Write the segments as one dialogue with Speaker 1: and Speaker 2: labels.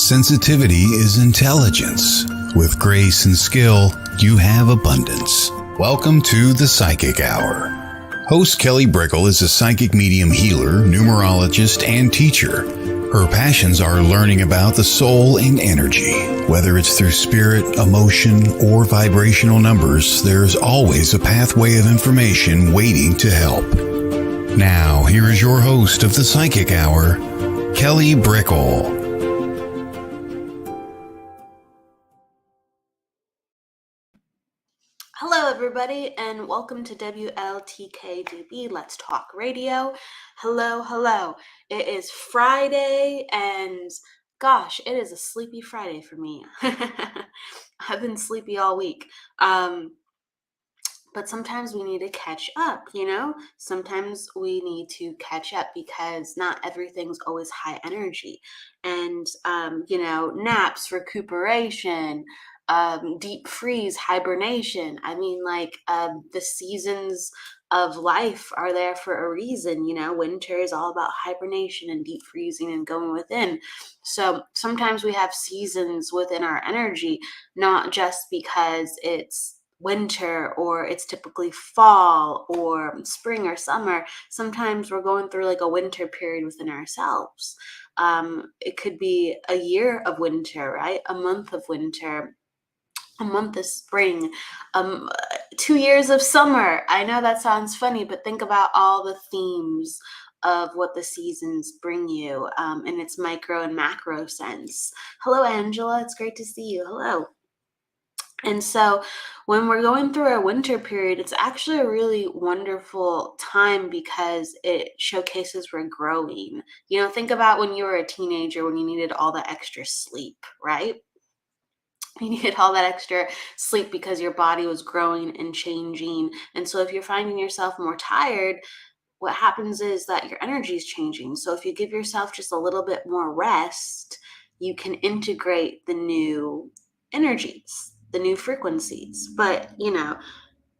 Speaker 1: Sensitivity is intelligence. With grace and skill, you have abundance. Welcome to the Psychic Hour. Host Kelly Brickle is a psychic medium healer, numerologist, and teacher. Her passions are learning about the soul and energy. Whether it's through spirit, emotion, or vibrational numbers, there's always a pathway of information waiting to help. Now, here is your host of the Psychic Hour, Kelly Brickle.
Speaker 2: Hello, everybody, and welcome to WLTK-DB, Let's Talk Radio. Hello. It is Friday, and gosh, it is a sleepy Friday for me. I've been sleepy all week. But sometimes we need to catch up, Sometimes we need to catch up because not everything's always high energy. And, naps, recuperation, deep freeze, hibernation. The seasons of life are there for a reason. Winter is all about hibernation and deep freezing and going within. So sometimes we have seasons within our energy, not just because it's winter or it's typically fall or spring or summer. Sometimes we're going through like a winter period within ourselves. It could be a year of winter, right? A month of winter, a month of spring, 2 years of summer. I know that sounds funny, but think about all the themes of what the seasons bring you in its micro and macro sense. Hello, Angela. It's great to see you. Hello. And so when we're going through our winter period, it's actually a really wonderful time because it showcases we're growing. Think about when you were a teenager, when you needed all that extra sleep, right? You needed all that extra sleep because your body was growing and changing. And so if you're finding yourself more tired, what happens is that your energy is changing. So if you give yourself just a little bit more rest, you can integrate the new energies, the new frequencies. But,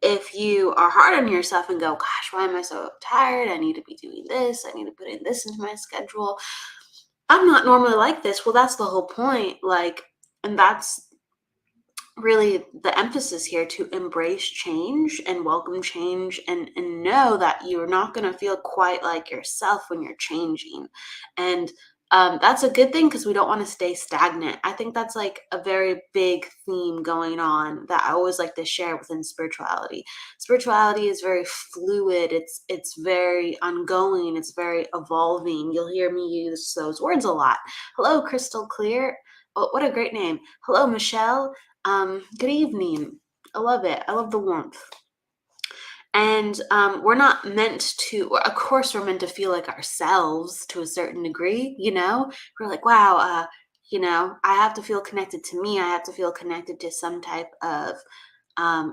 Speaker 2: if you are hard on yourself and go, gosh, why am I so tired? I need to be doing this. I need to put in this into my schedule. I'm not normally like this. Well, that's the whole point. And that's really the emphasis here, to embrace change and welcome change and know that you're not going to feel quite like yourself when you're changing. And that's a good thing because we don't want to stay stagnant. I think that's like a very big theme going on that I always like to share within spirituality. Spirituality is very fluid. It's very ongoing. It's very evolving. You'll hear me use those words a lot. Hello, Crystal Clear. Oh, what a great name. Hello, Michelle. Good evening. I love it. I love the warmth. And we're not meant to, of course, we're meant to feel like ourselves to a certain degree, We're like, wow, I have to feel connected to me. I have to feel connected to some type of,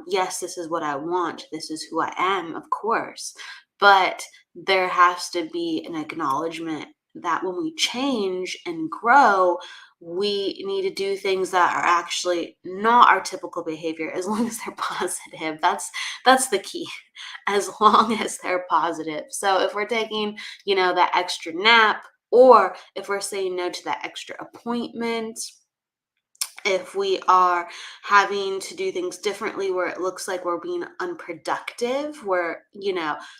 Speaker 2: yes, this is what I want. This is who I am, of course. But there has to be an acknowledgement that when we change and grow, we need to do things that are actually not our typical behavior, as long as they're positive. That's the key, as long as they're positive. So if we're taking, that extra nap, or if we're saying no to that extra appointment, if we are having to do things differently where it looks like we're being unproductive, where,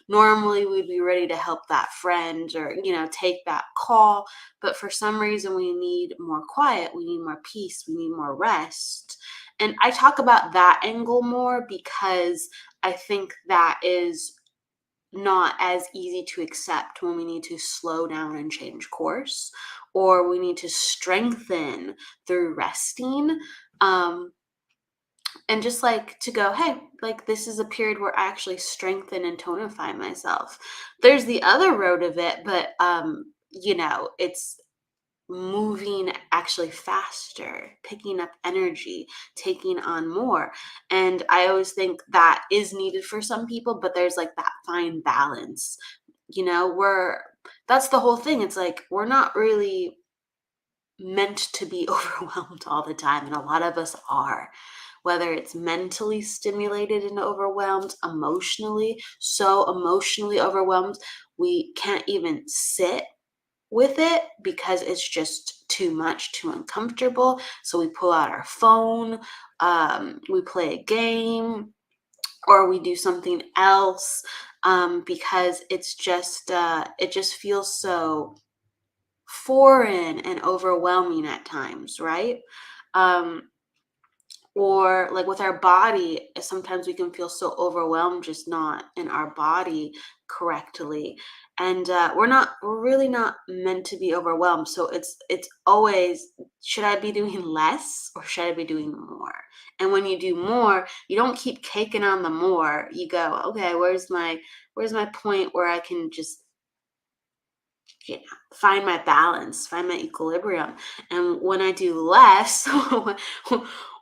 Speaker 2: normally we'd be ready to help that friend or, take that call. But for some reason, we need more quiet, we need more peace, we need more rest. And I talk about that angle more because I think that is not as easy to accept when we need to slow down and change course, or we need to strengthen through resting. And just like to go, hey, like this is a period where I actually strengthen and tonify myself. There's the other road of it, but it's moving actually faster, picking up energy, taking on more. And I always think that is needed for some people, but there's like that fine balance. That's the whole thing. It's like we're not really meant to be overwhelmed all the time, and a lot of us are. Whether it's mentally stimulated and overwhelmed, emotionally, so emotionally overwhelmed, we can't even sit with it because it's just too much, too uncomfortable. So we pull out our phone, we play a game, or we do something else, because it just feels so foreign and overwhelming at times, right? Um, or like with our body, sometimes we can feel so overwhelmed just not in our body correctly. And we're really not meant to be overwhelmed. So it's always, should I be doing less or should I be doing more? And when you do more, you don't keep caking on the more. You go, okay, where's my point where I can just, yeah, find my balance, find my equilibrium. And when I do less,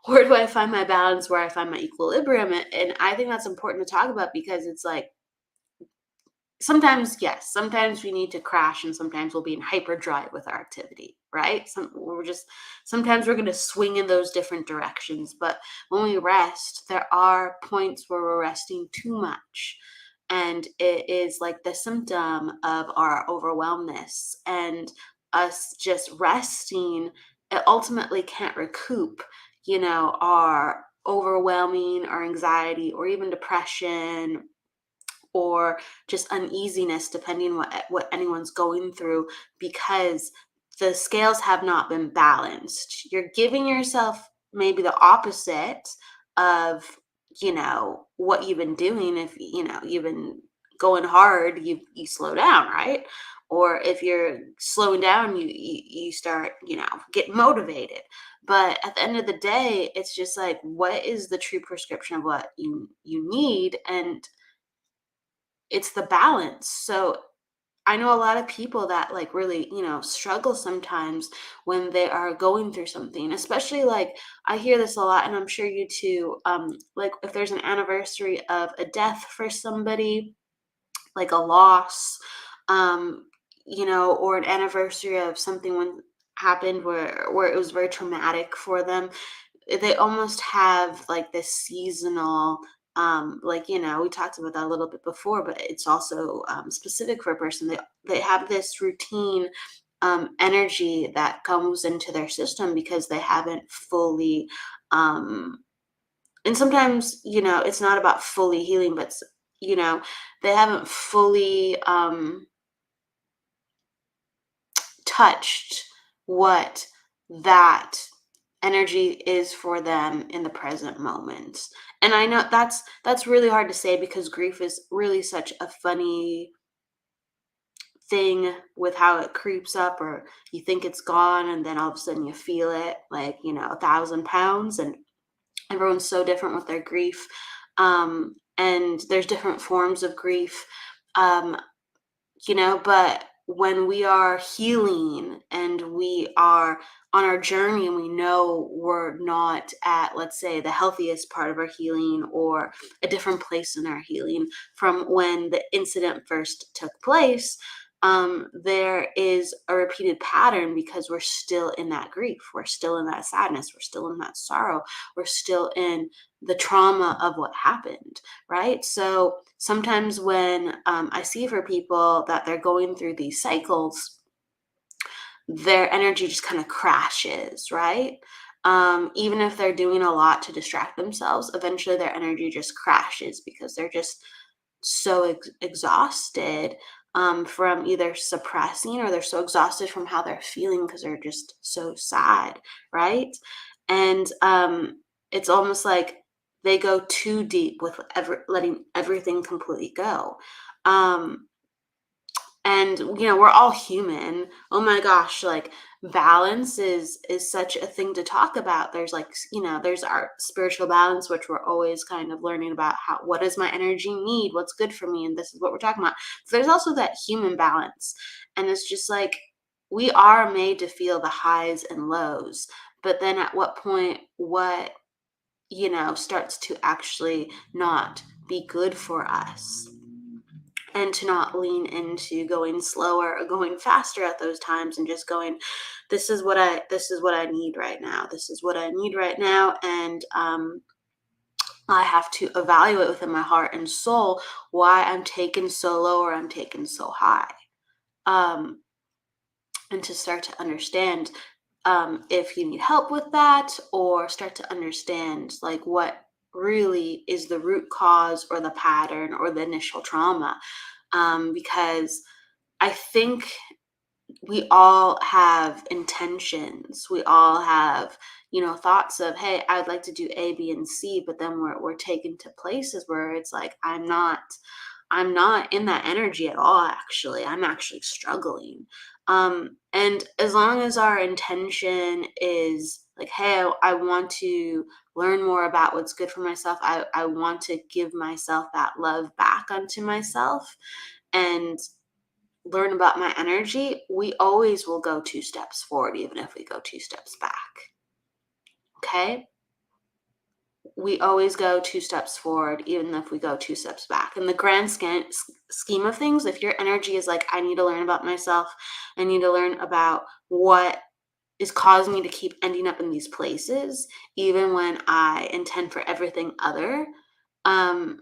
Speaker 2: where do I find my balance, where I find my equilibrium? And I think that's important to talk about because it's like sometimes, yes, sometimes we need to crash and sometimes we'll be in hyperdrive with our activity, right? Sometimes we're going to swing in those different directions. But when we rest, there are points where we're resting too much. And it is like the symptom of our overwhelmness, and us just resting, it ultimately can't recoup, our overwhelming, our anxiety, or even depression, or just uneasiness, depending what anyone's going through, because the scales have not been balanced. You're giving yourself maybe the opposite of what you've been doing. If you've been going hard, you slow down, right? Or if you're slowing down, you start get motivated. But at the end of the day, it's just like, what is the true prescription of what you need? And it's the balance. So I know a lot of people that like really, struggle sometimes when they are going through something, especially like I hear this a lot, and I'm sure you too. Like if there's an anniversary of a death for somebody, like a loss, um, or an anniversary of something when happened where it was very traumatic for them, they almost have like this seasonal, like we talked about that a little bit before, but it's also specific for a person. They have this routine, energy that comes into their system because they haven't fully, um and sometimes it's not about fully healing, but you know they haven't fully touched what that energy is for them in the present moment. And I know that's really hard to say because grief is really such a funny thing with how it creeps up, or you think it's gone and then all of a sudden you feel it like 1,000 pounds. And everyone's so different with their grief, and there's different forms of grief, um, but when we are healing and we are on our journey and we know we're not at, let's say, the healthiest part of our healing or a different place in our healing from when the incident first took place, there is a repeated pattern because we're still in that grief, we're still in that sadness, we're still in that sorrow, we're still in the trauma of what happened, right? So sometimes when I see for people that they're going through these cycles, their energy just kind of crashes, right? Even if they're doing a lot to distract themselves, eventually their energy just crashes because they're just so exhausted, from either suppressing, or they're so exhausted from how they're feeling because they're just so sad, right? And it's almost like they go too deep with letting everything completely go. Um, and we're all human. Oh my gosh, like balance is such a thing to talk about. There's like there's our spiritual balance, which we're always kind of learning about, how what does my energy need, what's good for me, and this is what we're talking about. So there's also that human balance, and it's just like we are made to feel the highs and lows, but then at what point, what starts to actually not be good for us, and to not lean into going slower or going faster at those times, and just going, this is what I need right now, this is what I need right now. And I have to evaluate within my heart and soul why I'm taken so low or I'm taken so high. um and to start to understand if you need help with that, or start to understand like what really is the root cause or the pattern or the initial trauma. Because I think we all have intentions. We all have, thoughts of, hey, I'd like to do A, B, and C, but then we're taken to places where it's like, I'm not in that energy at all, actually. I'm actually struggling. And as long as our intention is like, hey, I want to learn more about what's good for myself. I want to give myself that love back unto myself and learn about my energy. We always will go 2 steps forward, even if we go 2 steps back. Okay? We always go 2 steps forward, even if we go 2 steps back. In the grand scheme of things, if your energy is like, I need to learn about myself, I need to learn about what is causing me to keep ending up in these places, even when I intend for everything other. Um,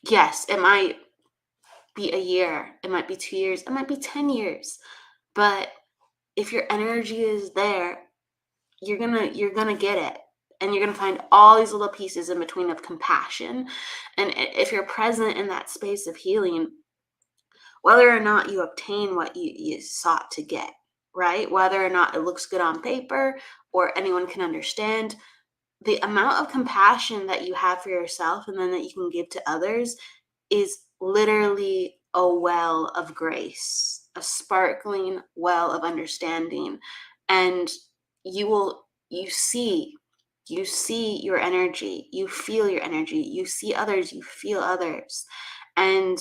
Speaker 2: yes, it might be a year, it might be 2 years, it might be 10 years. But if your energy is there, you're gonna get it, and you're gonna find all these little pieces in between of compassion. And if you're present in that space of healing, whether or not you obtain what you sought to get, right, whether or not it looks good on paper or anyone can understand, the amount of compassion that you have for yourself and then that you can give to others is literally a well of grace, a sparkling well of understanding. And you see your energy, you feel your energy, you see others, you feel others. And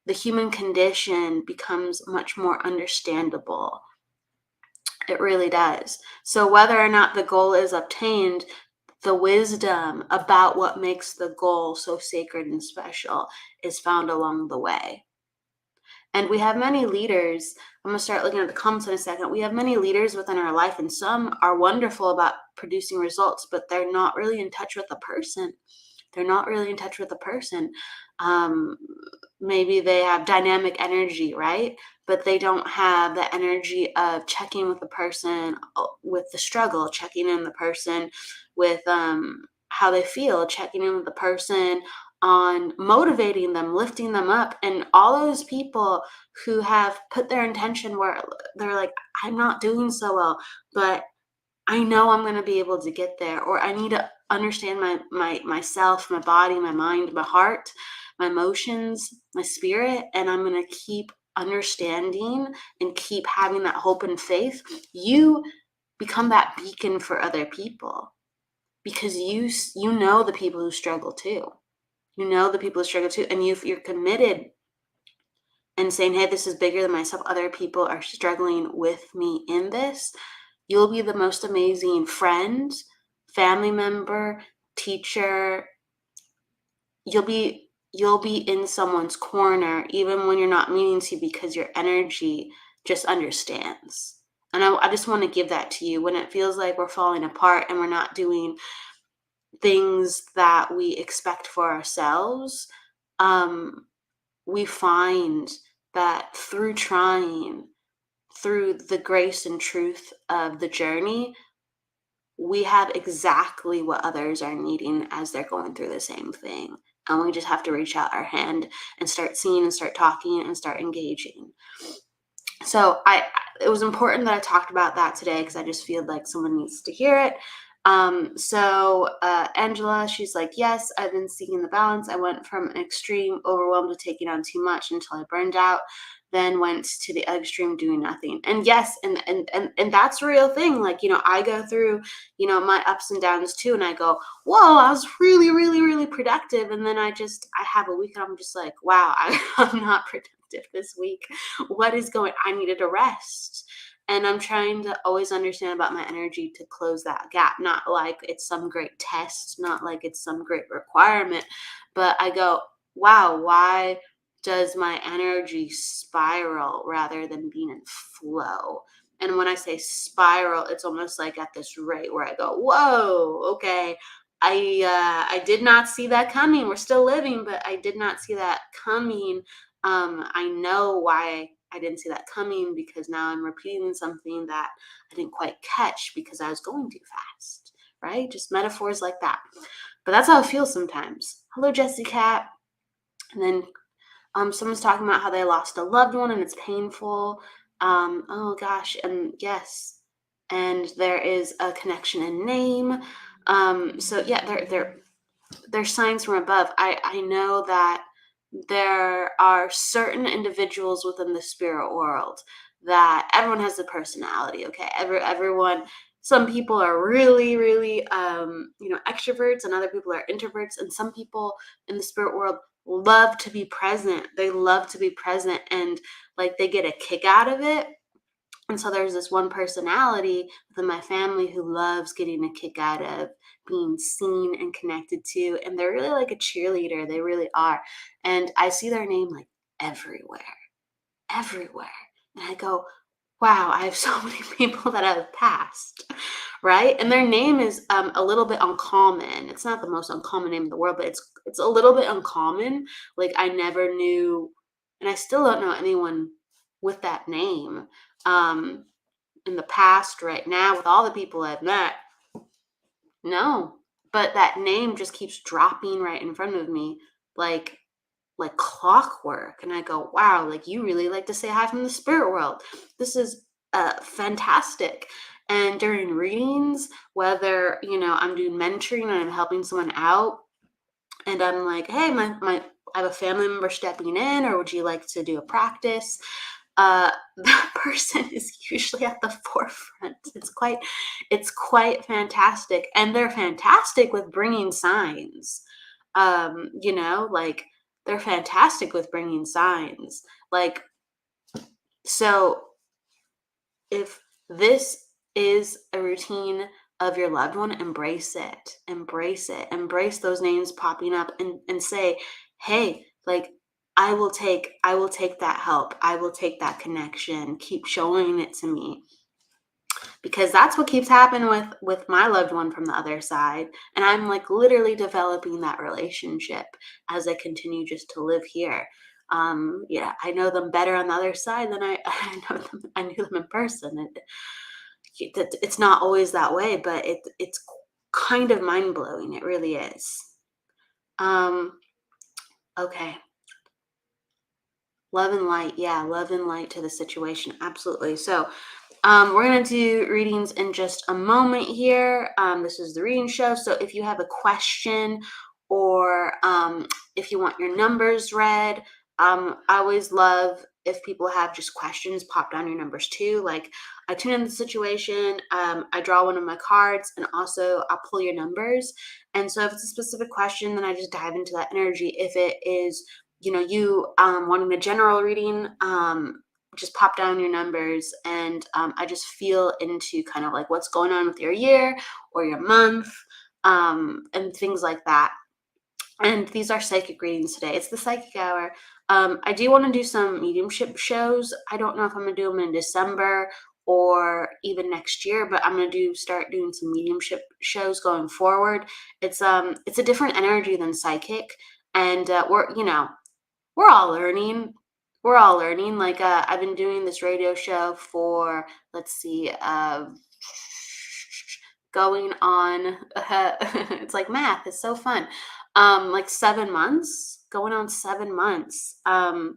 Speaker 2: the human condition becomes much more understandable. It really does. So whether or not the goal is obtained, the wisdom about what makes the goal so sacred and special is found along the way. And we have many leaders. I'm going to start looking at the comments in a second. We have many leaders within our life, and some are wonderful about producing results, but they're not really in touch with the person. They're not really in touch with the person. Um, Maybe they have dynamic energy, right? But they don't have the energy of checking with the person with the struggle, checking in the person with how they feel, checking in with the person on motivating them, lifting them up. And all those people who have put their intention where they're like, I'm not doing so well, but I know I'm going to be able to get there, or I need to understand myself, my body, my mind, my heart, my emotions, my spirit, and I'm going to keep understanding and keep having that hope and faith. You become that beacon for other people because you know the people who struggle too. You know the people who struggle too, and you're committed and saying, hey, this is bigger than myself. Other people are struggling with me in this. You'll be the most amazing friend, family member, teacher. You'll be in someone's corner even when you're not meaning to, because your energy just understands. And I just want to give that to you when it feels like we're falling apart and we're not doing things that we expect for ourselves. We find that through trying, through the grace and truth of the journey, we have exactly what others are needing as they're going through the same thing. And we just have to reach out our hand and start seeing and start talking and start engaging. So it was important that I talked about that today because I just feel like someone needs to hear it. Angela, she's like, yes, I've been seeking the balance. I went from an extreme overwhelmed to taking on too much until I burned out, then went to the other extreme doing nothing. And yes, and that's a real thing. Like, I go through, my ups and downs too. And I go, whoa, I was really, really, really productive. And then I have a week and I'm just like, wow, I'm not productive this week. What is going, I needed a rest. And I'm trying to always understand about my energy to close that gap. Not like it's some great test, not like it's some great requirement, but I go, wow, why does my energy spiral rather than being in flow? And when I say spiral, it's almost like at this rate where I go, whoa, okay. I did not see that coming. We're still living, but I did not see that coming. I know why I didn't see that coming because now I'm repeating something that I didn't quite catch because I was going too fast, right? Just metaphors like that. But that's how it feels sometimes. Hello, Jesse Cat. And then someone's talking about how they lost a loved one and it's painful. Oh gosh, and yes, and there is a connection in name. So yeah, they're signs from above. I know that there are certain individuals within the spirit world that everyone has a personality. Okay, everyone. Some people are really, really, extroverts, and other people are introverts. And some people in the spirit world love to be present. They love to be present, and like they get a kick out of it. And so there's this one personality within my family who loves getting a kick out of being seen and connected to. And they're really like a cheerleader. They really are. And I see their name like everywhere, everywhere. And I go, wow, I have so many people that have passed, right? And their name is a little bit uncommon. It's not the most uncommon name in the world, but it's a little bit uncommon. Like I never knew, and I still don't know anyone with that name in the past, right now, with all the people I've met. No, but that name just keeps dropping right in front of me, like clockwork. And I go, wow, like you really like to say hi from the spirit world. This is fantastic. And during readings, whether, I'm doing mentoring and I'm helping someone out, and I'm like, hey, my I have a family member stepping in, or would you like to do a practice? That person is usually at the forefront. It's quite fantastic, and they're fantastic with bringing signs. Like they're fantastic with bringing signs. Like so, if this is a routine of your loved one, embrace it. Embrace it. Embrace those names popping up and say, hey, like I will take that help. I will take that connection. Keep showing it to me. Because that's what keeps happening with my loved one from the other side. And I'm like literally developing that relationship as I continue just to live here. Yeah, I know them better on the other side than I knew them in person. It's not always that way, but it's kind of mind blowing. It really is. Um, okay. Love and light. Yeah, love and light to the situation. Absolutely. So, we're going to do readings in just a moment here. This is the reading show. So if you have a question or if you want your numbers read, I always love if people have just questions, pop down your numbers too. Like I tune in the situation, I draw one of my cards, and also I'll pull your numbers. And so if it's a specific question, then I just dive into that energy. If it is, you wanting a general reading, just pop down your numbers, and I just feel into kind of like what's going on with your year or your month, and things like that. And these are psychic readings today. It's the psychic hour. I do want to do some mediumship shows. I don't know if I'm gonna do them in December or even next year, but I'm gonna start doing some mediumship shows going forward. It's a different energy than psychic, and we're all learning. We're all learning. Like I've been doing this radio show for, let's see, going on. It's like math. It's so fun. Like 7 months. Going on 7 months. And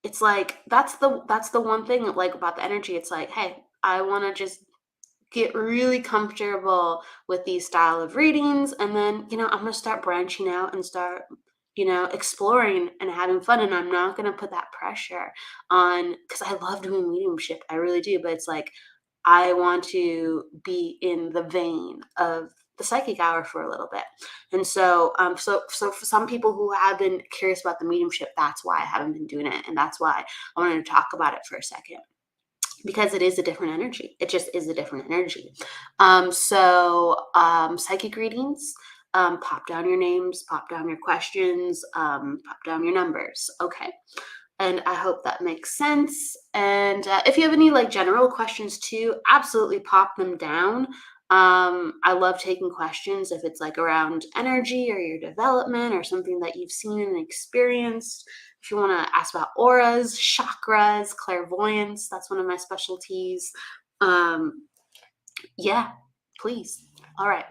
Speaker 2: it's like that's the one thing like about the energy. It's like, hey, I want to just get really comfortable with these style of readings, and then I'm going to start branching out and start exploring and having fun. And I'm not going to put that pressure on, because I love doing mediumship, I really do, but it's like I want to be in the vein of the psychic hour for a little bit. And so for some people who have been curious about the mediumship, that's why I haven't been doing it, and that's why I wanted to talk about it for a second, because it is a different energy. It just is a different energy. Psychic readings, pop down your names, pop down your questions, pop down your numbers. Okay. And I hope that makes sense. And if you have any like general questions too, absolutely pop them down. I love taking questions if it's like around energy or your development or something that you've seen and experienced. If you want to ask about auras, chakras, clairvoyance, that's one of my specialties. Yeah, please. All right.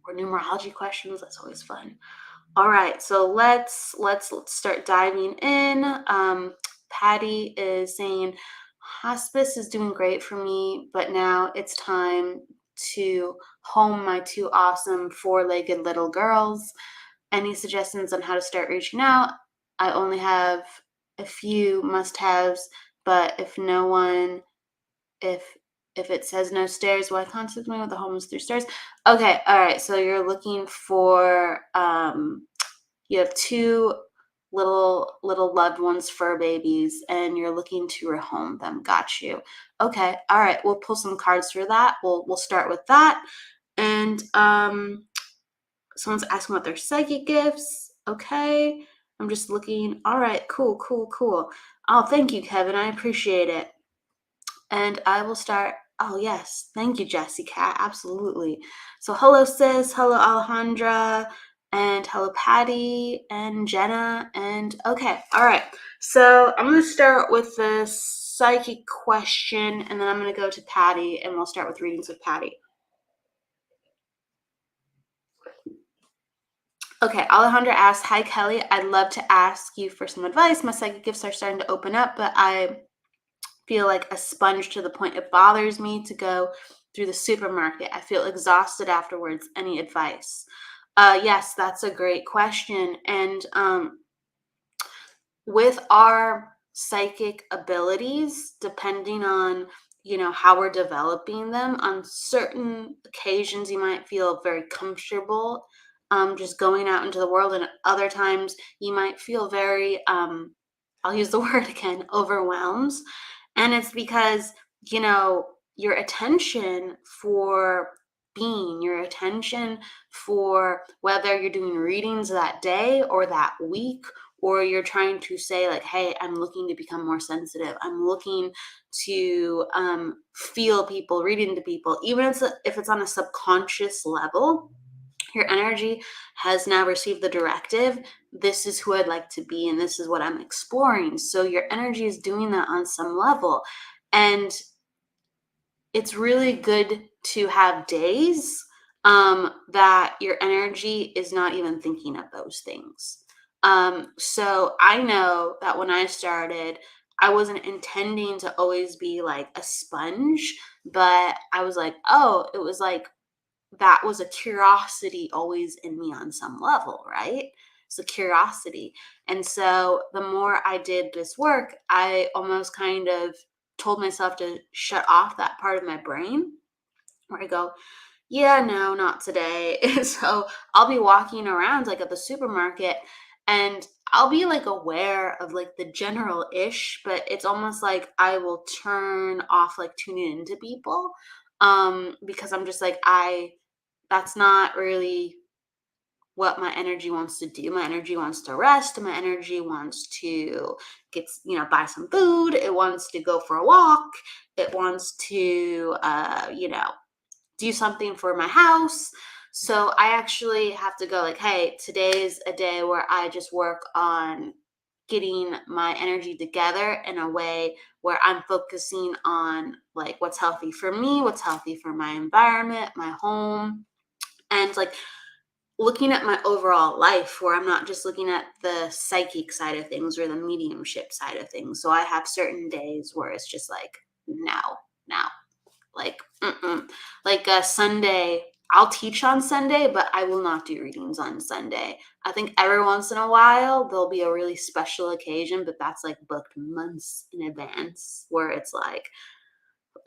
Speaker 2: Or numerology questions, that's always fun. All right, so let's start diving in. Patty is saying hospice is doing great for me, but now it's time to home my two awesome four-legged little girls. Any suggestions on how to start reaching out? I only have a few must-haves, but if if it says no stairs, why contact me with the home is through stairs? Okay, all right. So you're looking for you have two little loved ones, fur babies, and you're looking to rehome them. Got you. Okay, all right. We'll pull some cards for that. We'll start with that. And someone's asking about their psychic gifts. Okay. I'm just looking. All right, cool. Oh, thank you, Kevin. I appreciate it. And I will start. Oh, yes. Thank you, Jessica. Absolutely. So, hello, sis. Hello, Alejandra. And hello, Patty and Jenna. And okay. All right. So, I'm going to start with the psychic question, and then I'm going to go to Patty, and we'll start with readings with Patty. Okay, Alejandra asked, "Hi, Kelly. I'd love to ask you for some advice. My psychic gifts are starting to open up, but I feel like a sponge to the point it bothers me to go through the supermarket. I feel exhausted afterwards. Any advice?" Yes, that's a great question. And with our psychic abilities, depending on how we're developing them, on certain occasions you might feel very comfortable just going out into the world, and other times you might feel very I'll use the word again, overwhelmed. And it's because, your attention for being, your attention for whether you're doing readings that day or that week, or you're trying to say, like, hey, I'm looking to become more sensitive. I'm looking to feel people, reading to people, even if it's on a subconscious level. Your energy has now received the directive. This is who I'd like to be, and this is what I'm exploring. So your energy is doing that on some level. And it's really good to have days that your energy is not even thinking of those things. So I know that when I started, I wasn't intending to always be like a sponge, but I was like, oh, it was like that was a curiosity always in me on some level, right? So curiosity. And so the more I did this work, I almost kind of told myself to shut off that part of my brain where I go, yeah, no, not today. So I'll be walking around like at the supermarket, and I'll be like aware of like the general ish, but it's almost like I will turn off like tuning into people because I'm just like, that's not really what my energy wants to do. My energy wants to rest. My energy wants to buy some food. It wants to go for a walk. It wants to, do something for my house. So I actually have to go like, hey, today's a day where I just work on getting my energy together in a way where I'm focusing on like what's healthy for me, what's healthy for my environment, my home, and like looking at my overall life where I'm not just looking at the psychic side of things or the mediumship side of things. So I have certain days where it's just like, now, like, like a Sunday, I'll teach on Sunday, but I will not do readings on Sunday. I think every once in a while there'll be a really special occasion, but that's like booked months in advance where it's like,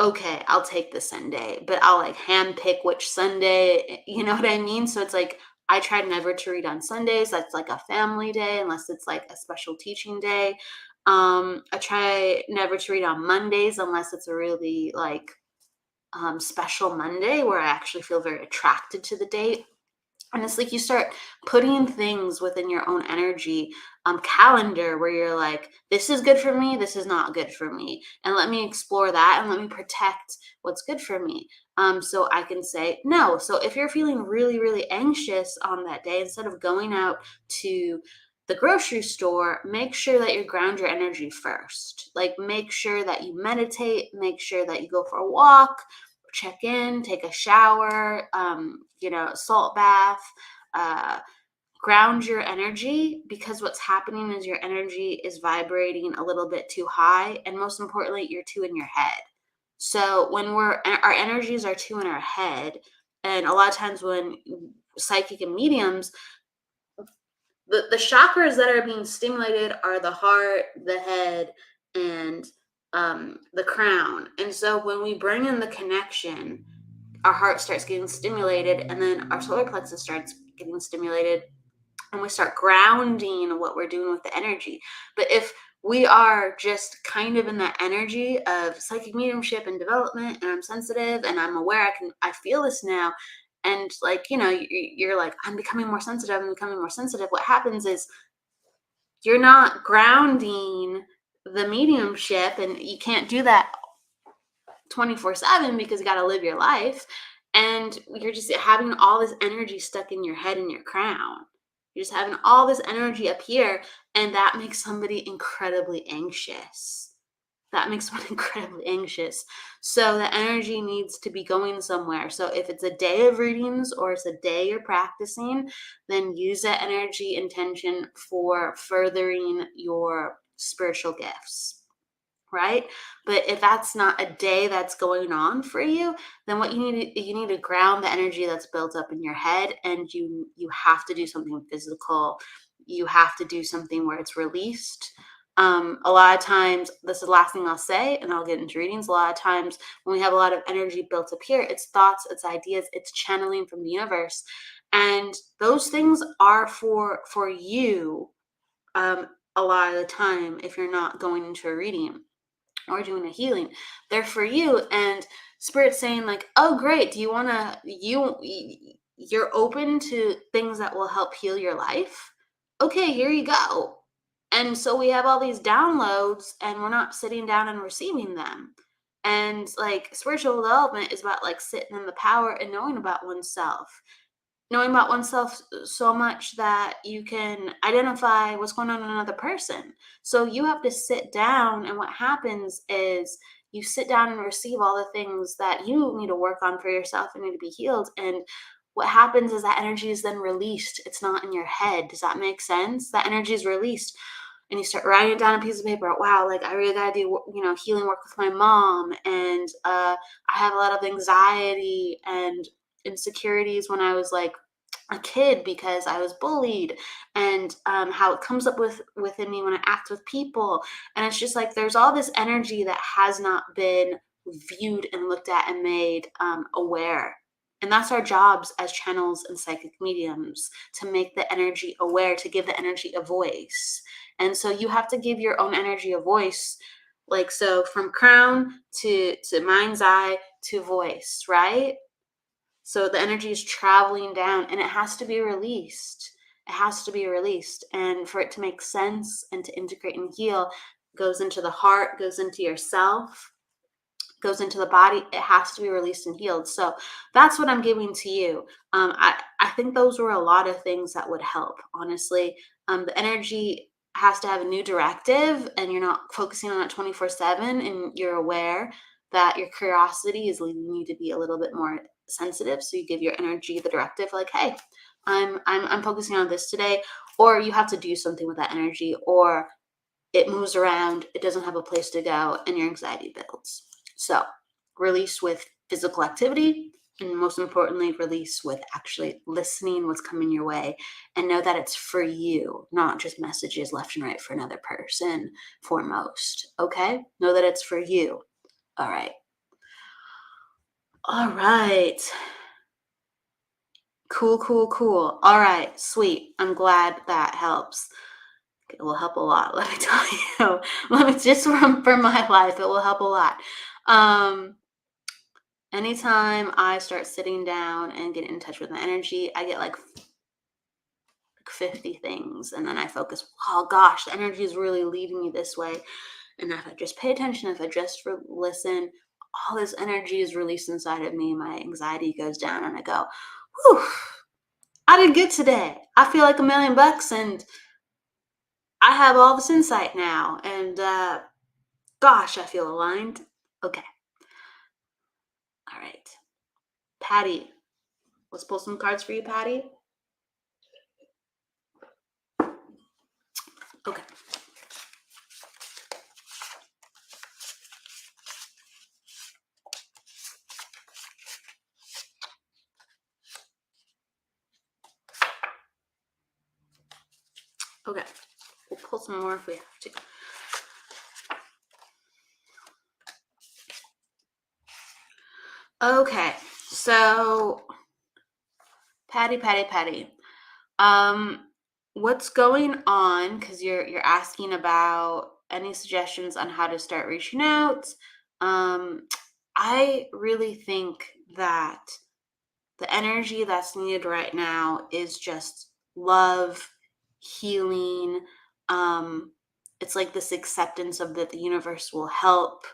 Speaker 2: okay, I'll take the Sunday, but I'll like hand pick which Sunday, you know what I mean? So it's like I try never to read on Sundays. That's like a family day, unless it's like a special teaching day. I try never to read on Mondays unless it's a really like special Monday where I actually feel very attracted to the date. And it's like you start putting things within your own energy calendar where you're like, this is good for me, this is not good for me. And let me explore that and let me protect what's good for me. So I can say no. So if you're feeling really, really anxious on that day, instead of going out to the grocery store, make sure that you ground your energy first. Like, make sure that you meditate, make sure that you go for a walk, check in, take a shower, salt bath, uh, ground your energy, because what's happening is your energy is vibrating a little bit too high. And most importantly, you're too in your head. So when our energies are too in our head, and a lot of times when psychic and mediums, the chakras that are being stimulated are the heart, the head, and the crown. And so when we bring in the connection, our heart starts getting stimulated, and then our solar plexus starts getting stimulated, and we start grounding what we're doing with the energy. But if we are just kind of in that energy of psychic mediumship and development, and I'm sensitive and I'm aware, I feel this now, and like, you're like, I'm becoming more sensitive, I'm becoming more sensitive. What happens is you're not grounding the mediumship, and you can't do that 24/7 because you got to live your life, and you're just having all this energy stuck in your head and your crown. You're just having all this energy up here, and that makes somebody incredibly anxious. That makes someone incredibly anxious. So the energy needs to be going somewhere. So if it's a day of readings or it's a day you're practicing, then use that energy intention for furthering your spiritual gifts, right? But if that's not a day that's going on for you, then what you need to ground the energy that's built up in your head, and you have to do something physical. You have to do something where it's released. A lot of times, this is the last thing I'll say, and I'll get into readings. A lot of times when we have a lot of energy built up here, it's thoughts, it's ideas, it's channeling from the universe. And those things are for you, a lot of the time, if you're not going into a reading or doing a healing, they're for you. And spirit's saying like, oh great, do you want to you're open to things that will help heal your life? Okay, here you go. And so we have all these downloads, and we're not sitting down and receiving them. And like, spiritual development is about like sitting in the power and knowing about oneself so much that you can identify what's going on in another person. So you have to sit down, and what happens is you sit down and receive all the things that you need to work on for yourself and need to be healed. And what happens is that energy is then released. It's not in your head. Does that make sense? That energy is released, and you start writing it down on a piece of paper. Wow, like I really gotta do, healing work with my mom, and I have a lot of anxiety and insecurities when I was like a kid because I was bullied, and how it comes up within me when I act with people. And it's just like there's all this energy that has not been viewed and looked at and made aware. And that's our jobs as channels and psychic mediums, to make the energy aware, to give the energy a voice. And so you have to give your own energy a voice, like, so from crown to mind's eye to voice, right? So the energy is traveling down, and it has to be released. It has to be released. And for it to make sense and to integrate and heal, goes into the heart, goes into yourself, goes into the body. It has to be released and healed. So that's what I'm giving to you. I think those were a lot of things that would help, honestly. The energy has to have a new directive, and you're not focusing on it 24/7, and you're aware that your curiosity is leading you to be a little bit more sensitive. So you give your energy the directive, like, hey, I'm focusing on this today. Or you have to do something with that energy, or it moves around, it doesn't have a place to go, and your anxiety builds. So release with physical activity, and most importantly, release with actually listening what's coming your way, and know that it's for you, not just messages left and right for another person foremost. Okay? Know that it's for you. All right. All right. Cool, cool, cool. All right, sweet. I'm glad that helps. It will help a lot, let me tell you. Let me just for my life, it will help a lot. Um, Anytime I start sitting down and get in touch with my energy, I get like 50 things. And then I focus, oh gosh, the energy is really leading me this way. And if I just pay attention, if I just listen, all this energy is released inside of me. My anxiety goes down and I go, whew, I did good today. I feel like $1,000,000 and I have all this insight now. And gosh, I feel aligned. Okay. All right. Patty, let's pull some cards for you, Patty. Okay. Okay. We'll pull some more if we have to. Okay. So, Patty. What's going on? Because you're asking about any suggestions on how to start reaching out. Um, I really think that the energy that's needed right now is just love, healing. Um, it's like this acceptance of that the universe will help.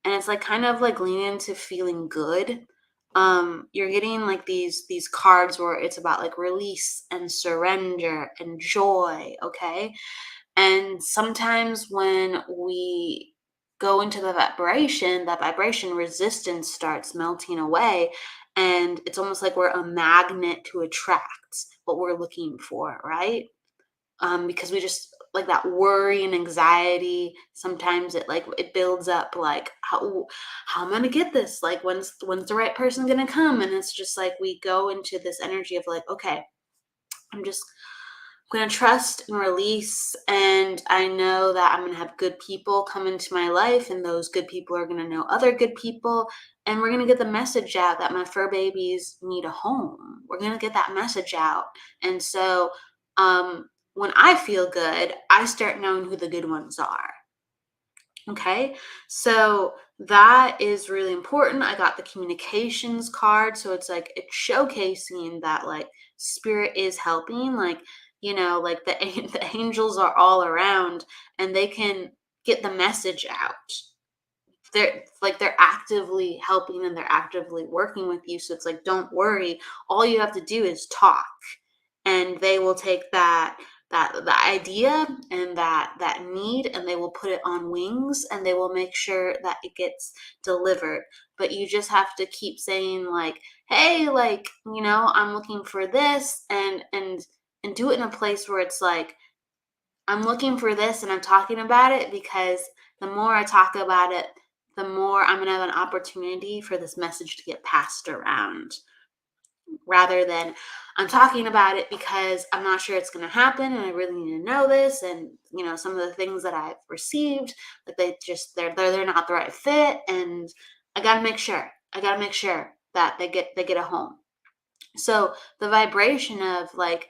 Speaker 2: And it's like kind of like leaning into feeling good. You're getting like these cards where it's about like release and surrender and joy, okay? And sometimes when we go into the vibration, that vibration resistance starts melting away. And it's almost like we're a magnet to attract what we're looking for, right? Because we just like that worry and anxiety. Sometimes it builds up like how am I gonna get this? Like when's the right person gonna come? And it's just like we go into this energy of like, okay, I'm just going to trust and release. And I know that I'm going to have good people come into my life, and those good people are going to know other good people. And we're going to get the message out that my fur babies need a home. We're going to get that message out. And so when I feel good, I start knowing who the good ones are. Okay, so that is really important. I got the communications card, so it's like it's showcasing that like spirit is helping, like like the angels are all around and they can get the message out. They're actively helping and they're actively working with you. So it's like don't worry. All you have to do is talk, and they will take that the idea and that need, and they will put it on wings, and they will make sure that it gets delivered. But you just have to keep saying like, hey, like I'm looking for this, and do it in a place where it's like I'm looking for this and I'm talking about it, because the more I talk about it, the more I'm going to have an opportunity for this message to get passed around, rather than I'm talking about it because I'm not sure it's going to happen and I really need to know this. And some of the things that I've received, like they're not the right fit, and I got to make sure that they get a home. So the vibration of like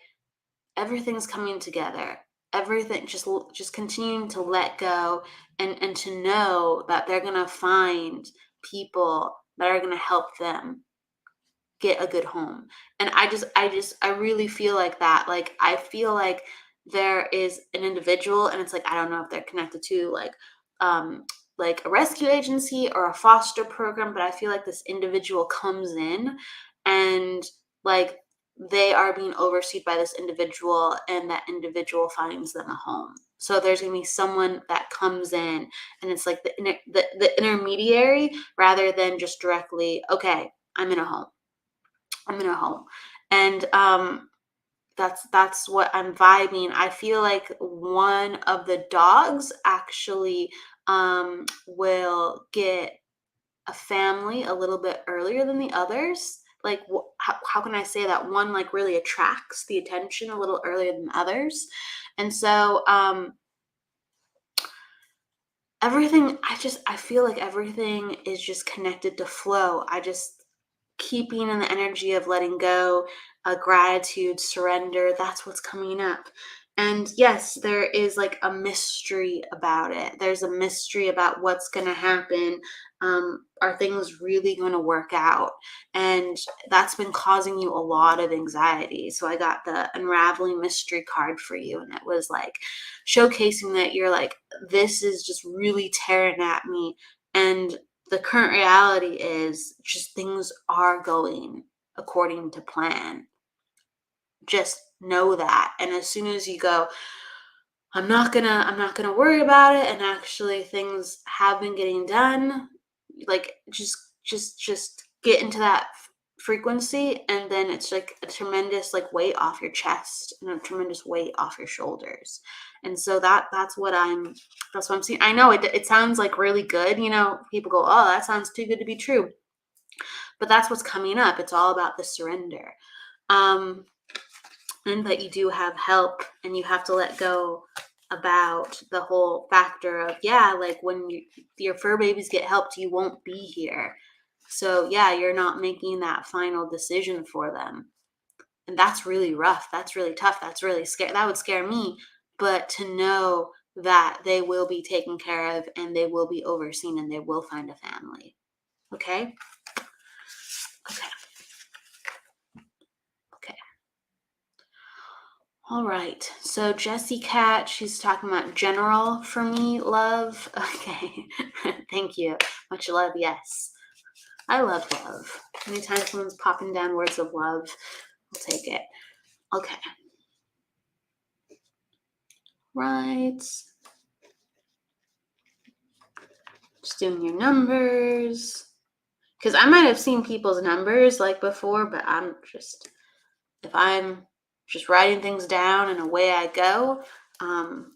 Speaker 2: everything's coming together, everything just continuing to let go, and to know that they're going to find people that are going to help them get a good home. And I really feel like that. Like I feel like there is an individual, and it's like I don't know if they're connected to um like a rescue agency or a foster program, but I feel like this individual comes in, and like they are being overseen by this individual, and that individual finds them a home. So there's going to be someone that comes in, and it's like the intermediary, rather than just directly, okay, I'm in a home. I'm in a home. And that's what I'm vibing. I feel like one of the dogs actually will get a family a little bit earlier than the others. Like how can I say that? One like really attracts the attention a little earlier than others. And so everything, I feel like everything is just connected to flow. I just keeping in the energy of letting go, gratitude, surrender. That's what's coming up. And yes, there is like a mystery about it. There's a mystery about what's going to happen. Are things really going to work out? And that's been causing you a lot of anxiety. So I got the unraveling mystery card for you, and it was like showcasing that you're like, this is just really tearing at me. And the current reality is just things are going according to plan. Just know that. And as soon as you go, I'm not gonna worry about it, and actually things have been getting done, like just get into that frequency, and then it's like a tremendous like weight off your chest and a tremendous weight off your shoulders. And so that's what I'm seeing. I know it sounds like really good, people go, oh, that sounds too good to be true, but that's what's coming up. It's all about the surrender. um and that you do have help, and you have to let go about the whole factor of, yeah, like when your fur babies get helped, you won't be here. So yeah, you're not making that final decision for them, and that's really rough, that's really tough, that's really scary, that would scare me. But to know that they will be taken care of, and they will be overseen, and they will find a family. Okay. Okay. Okay. All right. So Jessie Cat, she's talking about general for me, love. Okay. Thank you. Much love. Yes. I love love. Anytime someone's popping down words of love, I'll take it. Okay. Right. Just doing your numbers. Because I might have seen people's numbers like before, but if I'm just writing things down and away I go, um,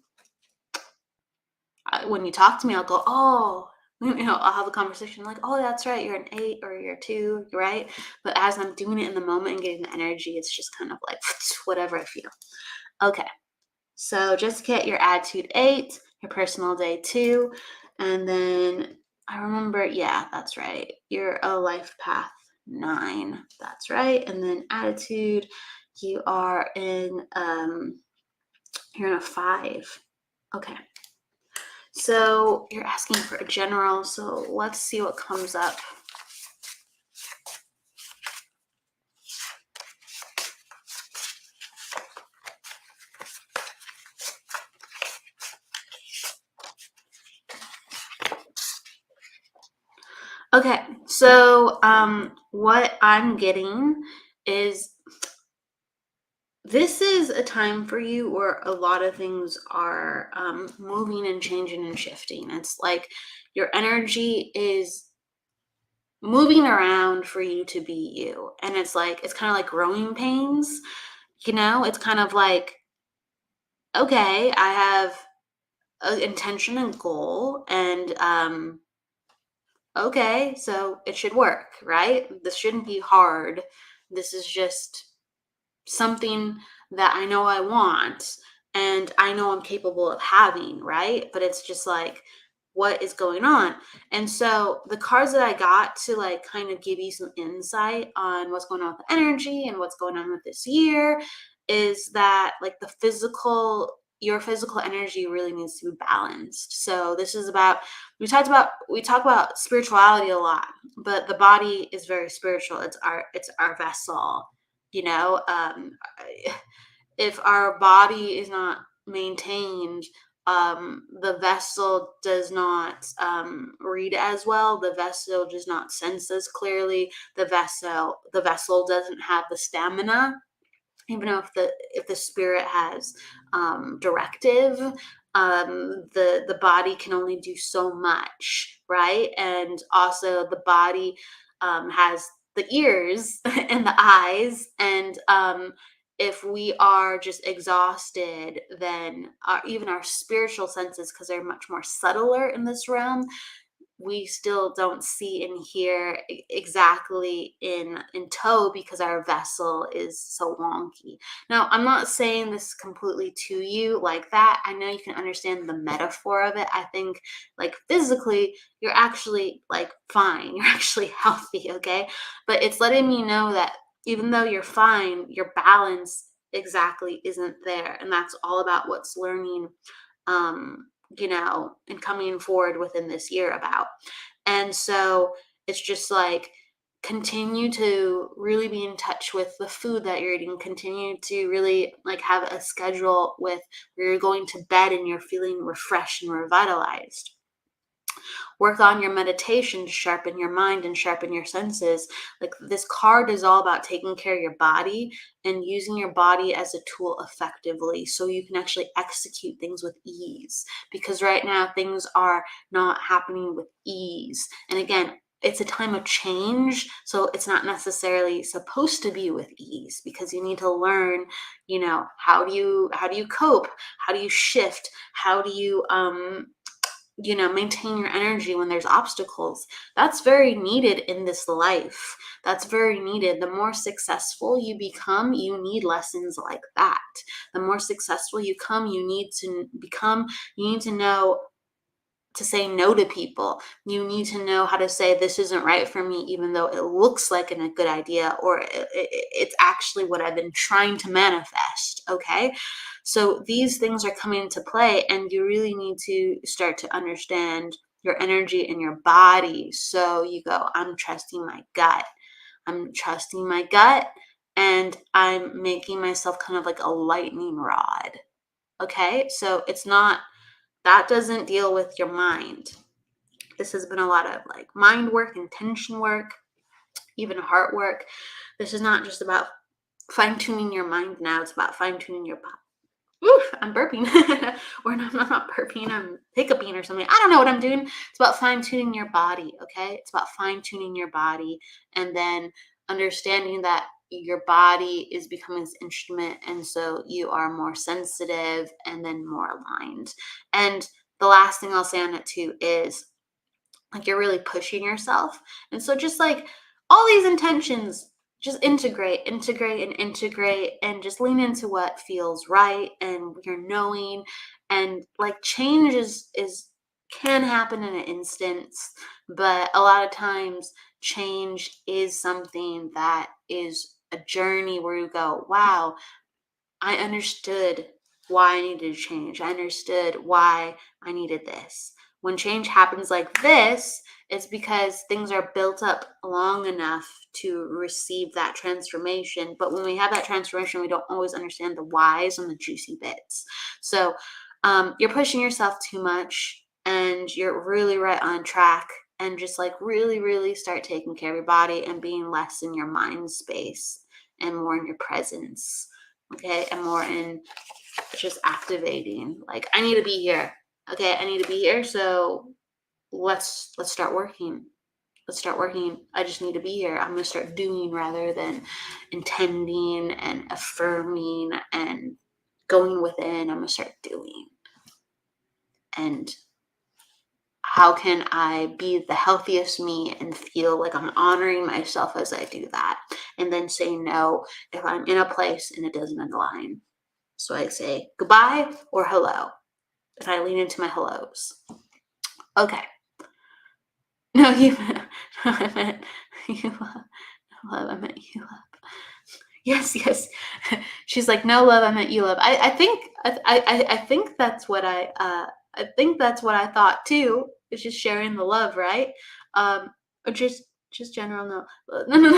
Speaker 2: when you talk to me, I'll go, oh, I'll have a conversation like, oh, that's right, you're an 8 or you're a 2, right? But as I'm doing it in the moment and getting the energy, it's just kind of like whatever I feel. Okay. So Jessica, your attitude 8, your personal day 2, and then I remember, yeah, that's right. You're a life path 9. That's right. And then attitude, you are you're in a 5. Okay. So you're asking for a general, so let's see what comes up. Okay, so what I'm getting is this is a time for you where a lot of things are moving and changing and shifting. It's like your energy is moving around for you to be you. And it's kind of like growing pains, it's kind of like, okay, I have an intention and goal, and okay, so it should work, right? This shouldn't be hard. This is just something that I know I want, and I know I'm capable of having, right? But it's just like, what is going on? And so the cards that I got to like kind of give you some insight on what's going on with the energy and what's going on with this year is that like your physical energy really needs to be balanced. So this is about, we talk about spirituality a lot, but the body is very spiritual. It's our vessel, you know. If our body is not maintained, the vessel does not read as well, the vessel does not sense as clearly, the vessel doesn't have the stamina, even though if the spirit has directive, the body can only do so much, right? And also the body has the ears and the eyes, and if we are just exhausted, then even our spiritual senses, because they're much more subtler in this realm, we still don't see and hear exactly in tow because our vessel is so wonky. Now, I'm not saying this completely to you like that. I know you can understand the metaphor of it. I think like physically, you're actually like fine. You're actually healthy, okay? But it's letting me know that even though you're fine, your balance exactly isn't there. And that's all about what's learning, and coming forward within this year about. And so it's just like, continue to really be in touch with the food that you're eating, continue to really like have a schedule with where you're going to bed and you're feeling refreshed and revitalized. Work on your meditation to sharpen your mind and sharpen your senses. Like, this card is all about taking care of your body and using your body as a tool effectively so you can actually execute things with ease. Because right now things are not happening with ease. And again, it's a time of change, so it's not necessarily supposed to be with ease, because you need to learn, how do you cope, how do you shift, how do you maintain your energy when there's obstacles. That's very needed in this life. That's very needed. The more successful you become, you need lessons like that. The more successful you need to know to say no to people. You need to know how to say, this isn't right for me, even though it looks like a good idea, or it's actually what I've been trying to manifest. Okay. So these things are coming into play, and you really need to start to understand your energy in your body. So you go, I'm trusting my gut. I'm trusting my gut, and I'm making myself kind of like a lightning rod. Okay. So that doesn't deal with your mind. This has been a lot of like mind work, intention work, even heart work. This is not just about fine tuning your mind now. It's about fine tuning your body. Oof, I'm burping. Or no, I'm not burping. I'm hiccuping or something. I don't know what I'm doing. It's about fine tuning your body. Okay. It's about fine tuning your body, and then understanding that your body is becoming this instrument. And so you are more sensitive and then more aligned. And the last thing I'll say on it too is, like, you're really pushing yourself. And so just like all these intentions, just integrate and just lean into what feels right and you're knowing. And like, change is can happen in an instance, but a lot of times change is something that is a journey where you go, wow, I understood why I needed to change. I understood why I needed this. When change happens like this, it's because things are built up long enough to receive that transformation. But when we have that transformation, we don't always understand the whys and the juicy bits. So you're pushing yourself too much, and you're really right on track. And just like really, really start taking care of your body and being less in your mind space and more in your presence. Okay, and more in just activating, like, I need to be here. Okay, I need to be here, so let's start working. I just need to be here. I'm gonna start doing rather than intending and affirming and going within. I'm gonna start doing. And how can I be the healthiest me and feel like I'm honoring myself as I do that? And then say no if I'm in a place and it doesn't align. So I say goodbye or hello, and I lean into my hellos. Okay. No, no, I meant you love. I meant you love. Yes, yes. She's like, no love, I meant you love. I think that's what I think that's what I thought too. It's just sharing the love, right? Or just general no. No.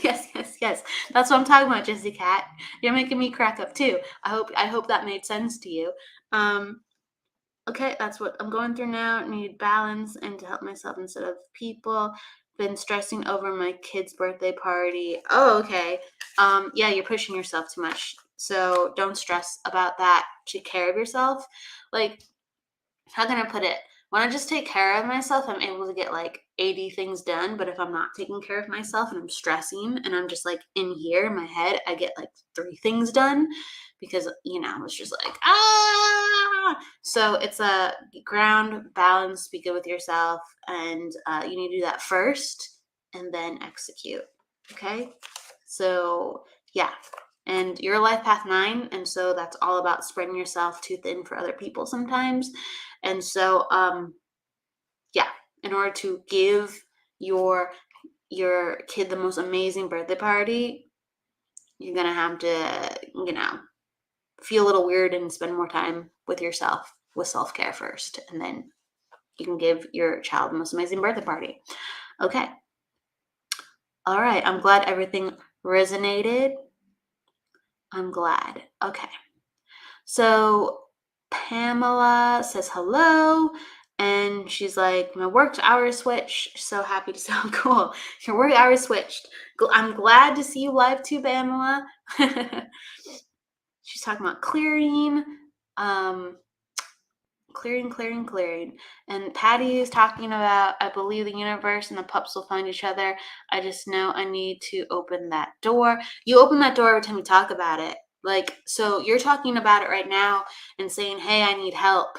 Speaker 2: Yes, yes, yes. That's what I'm talking about, Jesse Cat. You're making me crack up too. I hope that made sense to you. Okay, that's what I'm going through now. Need balance and to help myself instead of people. Been stressing over my kid's birthday party. Oh, okay. Yeah, you're pushing yourself too much. So don't stress about that. Take care of yourself. Like, how can I put it? When I just take care of myself, I'm able to get like 80 things done. But if I'm not taking care of myself and I'm stressing and I'm just like in here in my head, I get like 3 things done because, it's just like, So it's a ground, balance, be good with yourself. And you need to do that first and then execute. Okay. So, yeah. And you're a life path 9. And so that's all about spreading yourself too thin for other people sometimes. And so, yeah, in order to give your kid the most amazing birthday party, you're going to have to, feel a little weird and spend more time with yourself with self-care first. And then You can give your child the most amazing birthday party. Okay. All right. I'm glad everything resonated. I'm glad. Okay. So Pamela says hello. And she's like, my work hours switched. So happy to sound cool. Your work hours switched. I'm glad to see you live too, Pamela. She's talking about clearing. Clearing. And Patty is talking about, I believe the universe and the pups will find each other. I just know I need to open that door. You open that door every time you talk about it. Like, so you're talking about it right now and saying, hey, I need help.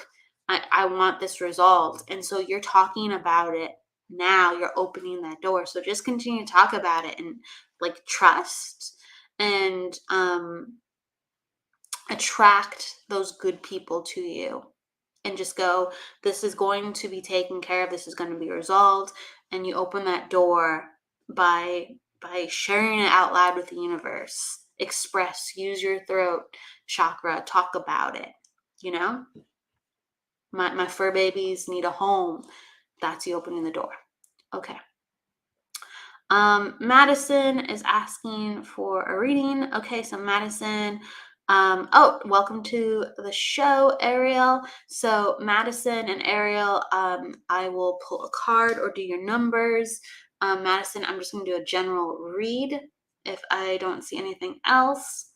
Speaker 2: I want this resolved. And so you're talking about it now. You're opening that door. So just continue to talk about it and like trust and attract those good people to you. And just go, this is going to be taken care of, this is going to be resolved. And you open that door by sharing it out loud with the universe. Express, use your throat chakra, talk about it. You know, my fur babies need a home. That's you opening the door. Okay. Madison is asking for a reading. Okay, so Madison, welcome to the show, Ariel. So Madison and Ariel, I will pull a card or do your numbers. Madison, I'm just going to do a general read if I don't see anything else.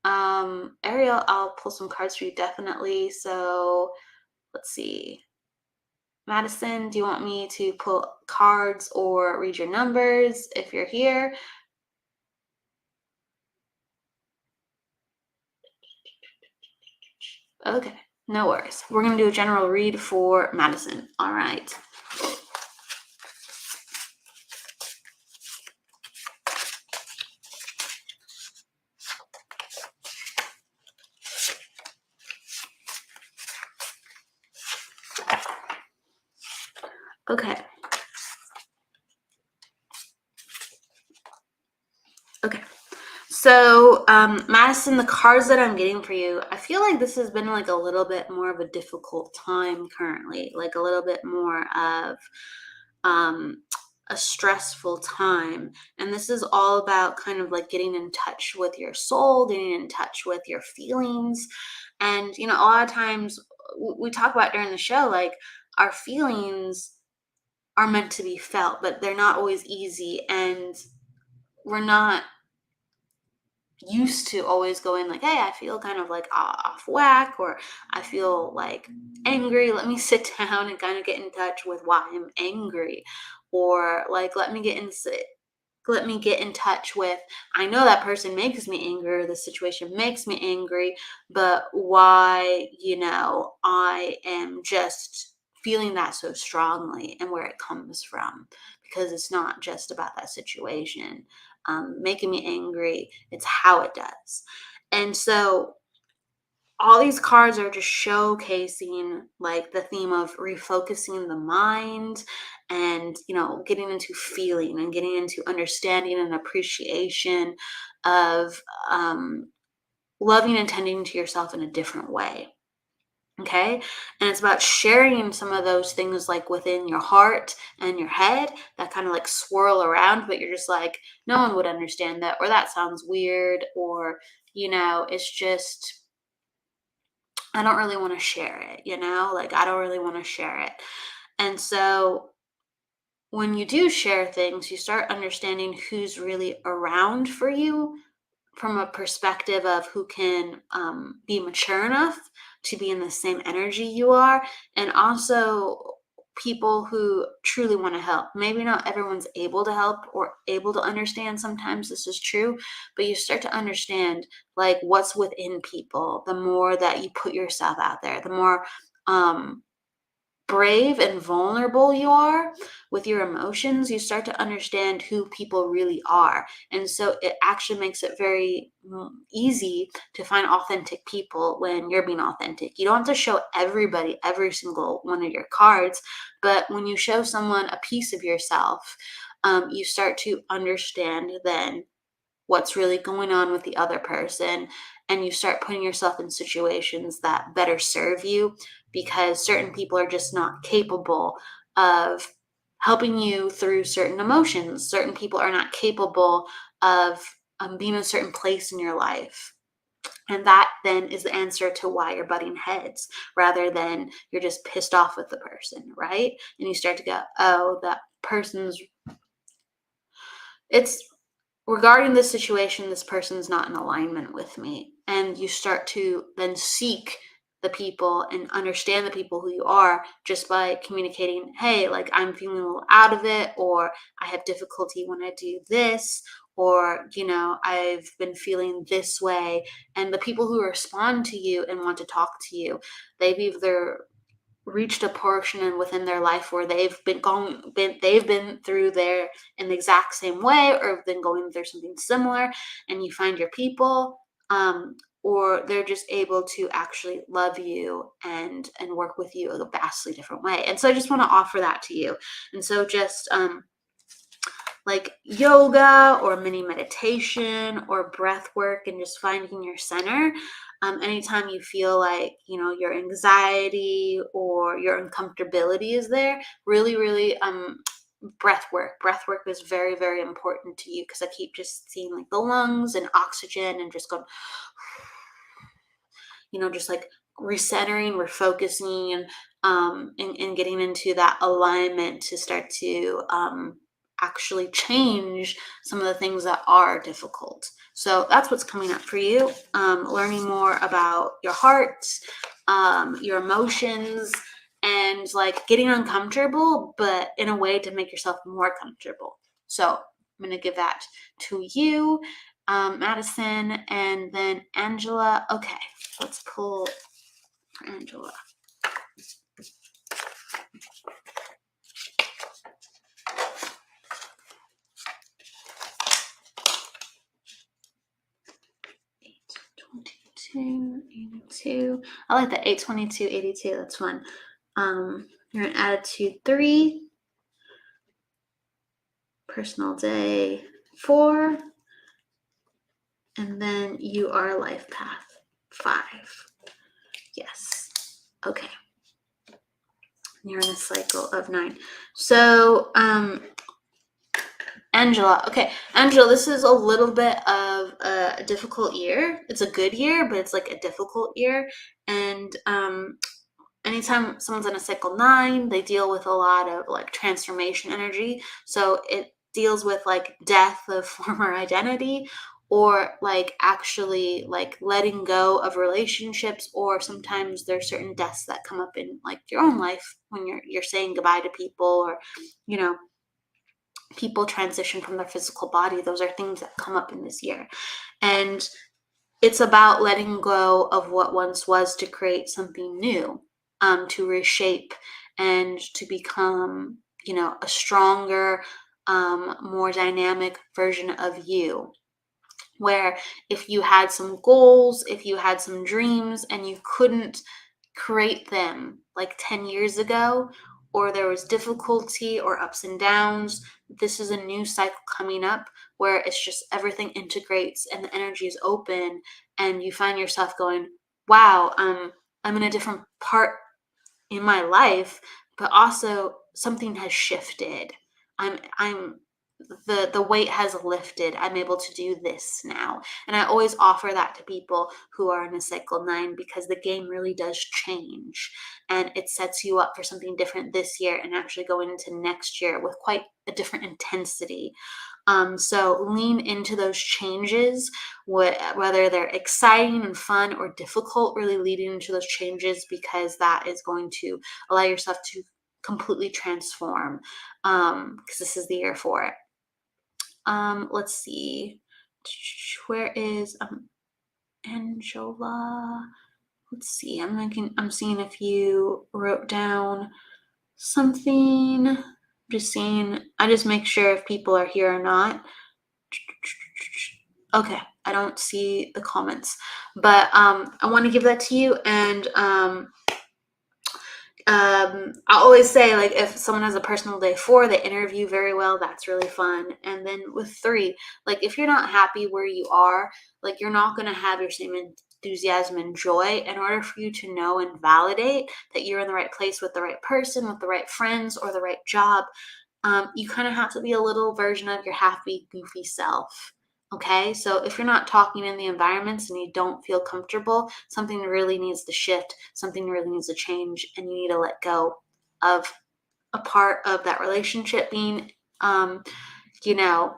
Speaker 2: Ariel, I'll pull some cards for you definitely. So let's see. Madison, do you want me to pull cards or read your numbers if you're here? Okay, no worries. We're going to do a general read for Madison. All right. Okay. Okay. So, Madison, the cards that I'm getting for you, I feel like this has been like a little bit more of a difficult time currently, like a little bit more of a stressful time. And this is all about kind of like getting in touch with your soul, getting in touch with your feelings. And, you know, a lot of times we talk about during the show, like our feelings are meant to be felt, but they're not always easy. And we're not used to always going like, hey, I feel kind of like off whack, or I feel like angry. Let me sit down and kind of get in touch with why I'm angry. Or like, let me get in touch with, I know that person makes me angry, or the situation makes me angry, but why, you know, I am just feeling that so strongly and where it comes from, because it's not just about that situation making me angry, it's how it does. And so all these cards are just showcasing like the theme of refocusing the mind and, you know, getting into feeling and getting into understanding and appreciation of loving and tending to yourself in a different way. Okay. And it's about sharing some of those things like within your heart and your head that kind of like swirl around, but you're just like, no one would understand that, or that sounds weird, or, you know, it's just, I don't really want to share it, you know, like I don't really want to share it. And so when you do share things, you start understanding who's really around for you from a perspective of who can be mature enough to be in the same energy you are, and also people who truly want to help. Maybe not everyone's able to help or able to understand. Sometimes this is true, but you start to understand like what's within people the more that you put yourself out there, the more brave and vulnerable you are with your emotions, you start to understand who people really are. And so it actually makes it very easy to find authentic people when you're being authentic. You don't have to show everybody every single one of your cards, but when you show someone a piece of yourself, you start to understand then what's really going on with the other person, and you start putting yourself in situations that better serve you because certain people are just not capable of helping you through certain emotions. Certain people are not capable of being in a certain place in your life. And that then is the answer to why you're butting heads, rather than you're just pissed off with the person, right? And you start to go, oh, that person's, it's regarding this situation, this person's not in alignment with me. And you start to then seek the people and understand the people who you are just by communicating, hey, like I'm feeling a little out of it, or I have difficulty when I do this, or, I've been feeling this way. And the people who respond to you and want to talk to you, they've either reached a portion and within their life where they've been through there in the exact same way, or have been going through something similar, and you find your people, or they're just able to actually love you and work with you in a vastly different way. And so I just want to offer that to you. And so just like yoga or mini meditation or breath work and just finding your center. Anytime you feel like, your anxiety or your uncomfortability is there, really, really, breath work. Breath work is very, very important to you, because I keep just seeing like the lungs and oxygen and just going, just like recentering, refocusing, and getting into that alignment to start to actually change some of the things that are difficult. So that's what's coming up for you. Learning more about your heart, your emotions, and like getting uncomfortable, but in a way to make yourself more comfortable. So I'm going to give that to you, Madison, and then Angela. Okay, let's pull for Angela. $822.82. I like that. $822.82. That's fun. You're in attitude 3, personal day 4, and then you are life path 5. Yes. Okay. You're in a cycle of 9. So, Angela. Okay, Angela, this is a little bit of a difficult year. It's a good year, but it's like a difficult year. And anytime someone's in a cycle 9, they deal with a lot of like transformation energy. So it deals with like death of former identity, or like actually like letting go of relationships, or sometimes there's certain deaths that come up in like your own life when you're saying goodbye to people, or people transition from their physical body. Those are things that come up in this year. And it's about letting go of what once was to create something new, to reshape and to become, a stronger, more dynamic version of you. Where if you had some goals, if you had some dreams and you couldn't create them like 10 years ago, or there was difficulty or ups and downs, this is a new cycle coming up where it's just everything integrates and the energy is open, and you find yourself going, wow, I'm in a different part in my life, but also something has shifted. I'm the weight has lifted. I'm able to do this now. And I always offer that to people who are in a cycle 9, because the game really does change, and it sets you up for something different this year and actually going into next year with quite a different intensity. So lean into those changes, whether they're exciting and fun or difficult, really leading into those changes, because that is going to allow yourself to completely transform, because this is the year for it. Let's see. Where is Angela? Let's see. I'm seeing if you wrote down something. I just make sure if people are here or not. Okay, I don't see the comments, but I want to give that to you. And I always say, like, if someone has a personal day 4, they interview very well. That's really fun. And then with 3, like, if you're not happy where you are, like, you're not going to have your same enthusiasm and joy, in order for you to know and validate that you're in the right place with the right person, with the right friends, or the right job, you kind of have to be a little version of your happy, goofy self. Okay, so if you're not talking in the environments and you don't feel comfortable, something really needs to shift, something really needs to change, and you need to let go of a part of that relationship being, you know,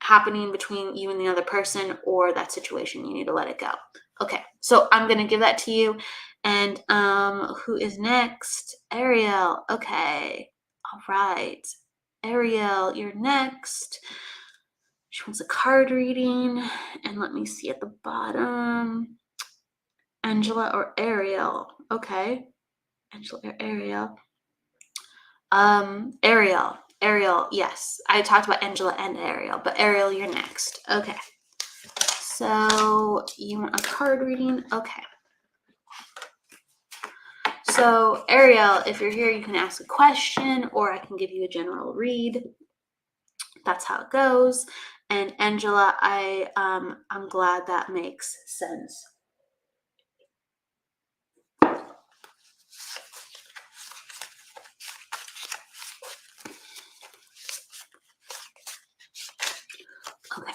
Speaker 2: happening between you and the other person, or that situation. You need to let it go. Okay, so I'm gonna give that to you. And who is next? Ariel. Okay. All right. Ariel, you're next. She wants a card reading. And let me see at the bottom. Angela or Ariel. Okay. Angela or Ariel. Ariel, yes. I talked about Angela and Ariel, but Ariel, you're next. Okay. So you want a card reading? Okay. So Ariel, if you're here, you can ask a question, or I can give you a general read. That's how it goes. And Angela, I'm glad that makes sense. Okay.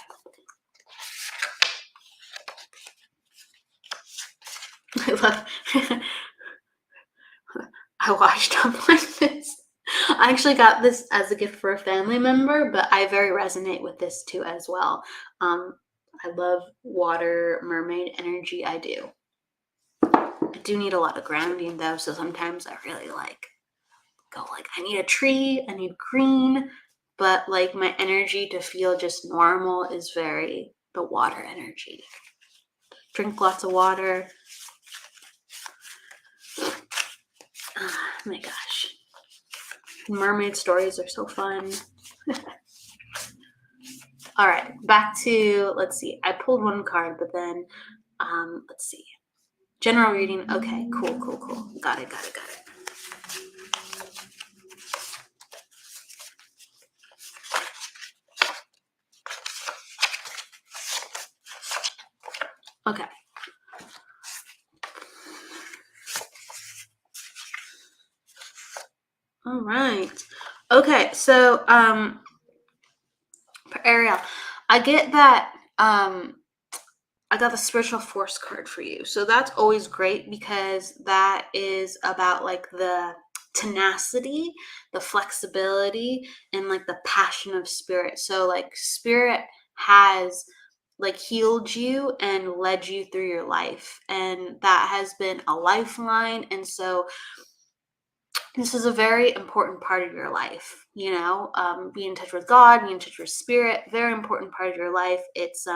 Speaker 2: I love I washed up like this. I actually got this as a gift for a family member, but I very resonate with this too as well. I love water, mermaid energy. I do. I do need a lot of grounding though, so sometimes I really go I need a tree, I need green, but like my energy to feel just normal is very the water energy. Drink lots of water. Oh my gosh. Mermaid stories are so fun. All right, back to, let's see. I pulled one card, but then, let's see. General reading. Okay, cool. Got it. Okay. All right. Okay, so, for Ariel, I get that, I got the spiritual force card for you. So that's always great, because that is about like the tenacity, the flexibility, and like the passion of spirit. So like spirit has like healed you and led you through your life, and that has been a lifeline. And so this is a very important part of your life, be in touch with God, be in touch with spirit, very important part of your life. It's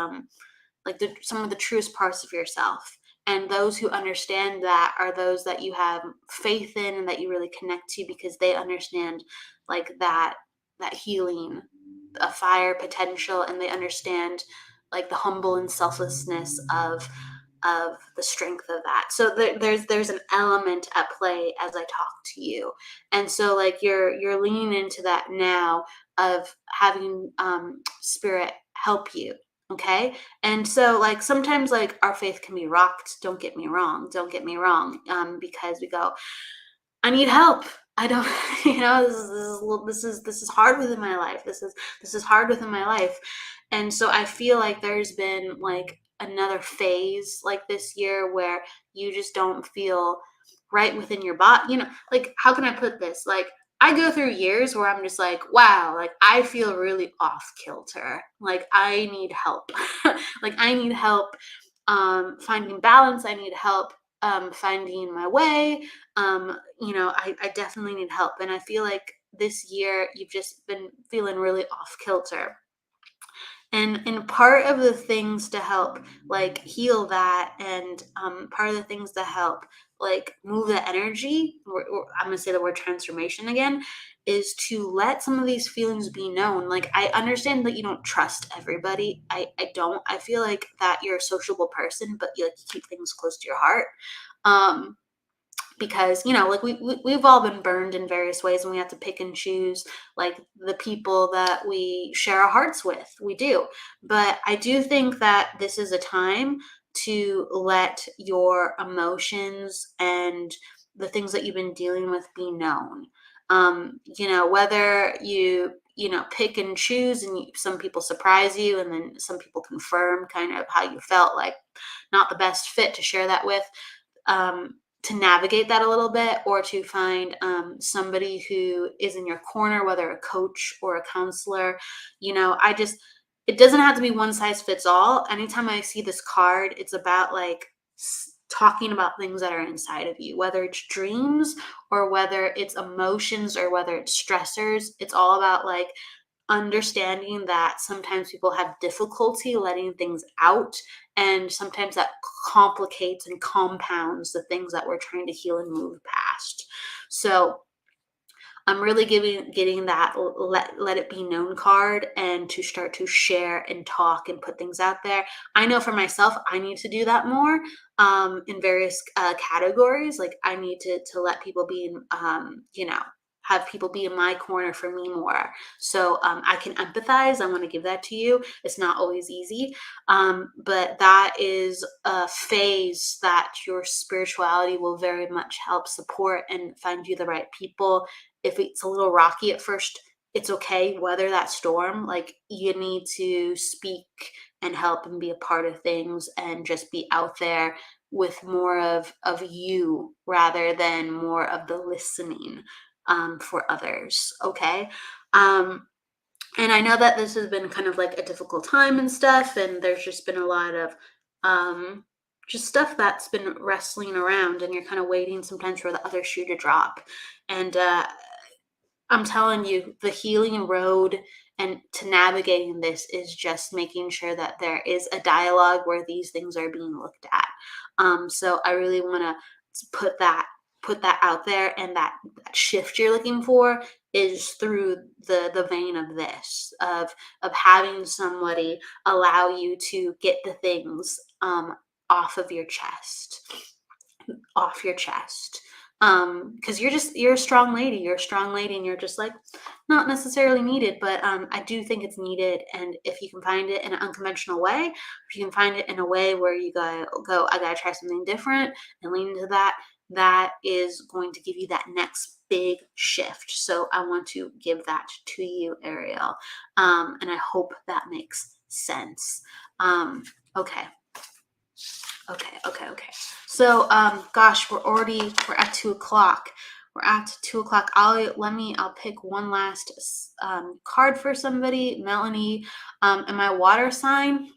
Speaker 2: like some of the truest parts of yourself. And those who understand that are those that you have faith in and that you really connect to, because they understand like that healing, a fire potential, and they understand like the humble and selflessness of the strength of that. So there's an element at play as I talk to you. And so like you're leaning into that now, of having spirit help you. Okay. And so like sometimes like our faith can be rocked. Don't get me wrong. Because we go, I need help. I don't, this is hard within my life. This is hard within my life. And so I feel like there's been like another phase like this year where you just don't feel right within your body. Like, how can I put this? Like, I go through years where I'm just like, wow, like I feel really off kilter. Like I need help. Like I need help finding balance. I need help finding my way. I definitely need help. And I feel like this year you've just been feeling really off kilter. And part of the things to help like heal that, and part of the things to help like move the energy, I'm gonna say the word transformation again, is to let some of these feelings be known. Like I understand that you don't trust everybody. I don't. I feel like that you're a sociable person, but you keep things close to your heart. Because like we've all been burned in various ways, and we have to pick and choose like the people that we share our hearts with. We do. But I do think that this is a time to let your emotions and the things that you've been dealing with be known. Whether you pick and choose, and some people surprise you, and then some people confirm kind of how you felt like not the best fit to share that with, to navigate that a little bit, or to find somebody who is in your corner, whether a coach or a counselor. It doesn't have to be one size fits all. Anytime I see this card, it's about like talking about things that are inside of you, whether it's dreams or whether it's emotions or whether it's stressors. It's all about like understanding that sometimes people have difficulty letting things out, and sometimes that complicates and compounds the things that we're trying to heal and move past. So I'm really getting that let it be known card, and to start to share and talk and put things out there. I know for myself, I need to do that more in various categories. Like I need to let people be in, have people be in my corner for me more. So I can empathize. I want to give that to you. It's not always easy, but that is a phase that your spirituality will very much help support and find you the right people. If it's a little rocky at first, it's okay. Weather that storm. Like you need to speak and help and be a part of things, and just be out there with more of you rather than more of the listening for others. Okay. And I know that this has been kind of like a difficult time and stuff, and there's just been a lot of just stuff that's been wrestling around, and you're kind of waiting sometimes for the other shoe to drop. And I'm telling you, the healing road and to navigating this is just making sure that there is a dialogue where these things are being looked at. So I really want to put that out there, and that shift you're looking for is through the vein of this, of having somebody allow you to get the things off of your chest, off your chest. Because you're a strong lady. You're a strong lady, and you're just like not necessarily needed, but I do think it's needed. And if you can find it in an unconventional way, if you can find it in a way where you go, I gotta try something different and lean into that, that is going to give you that next big shift. So I want to give that to you, Ariel. And I hope that makes sense. Okay. Okay. So, gosh, we're at 2:00. We're at 2:00. I'll pick one last card for somebody. Melanie, am I water sign?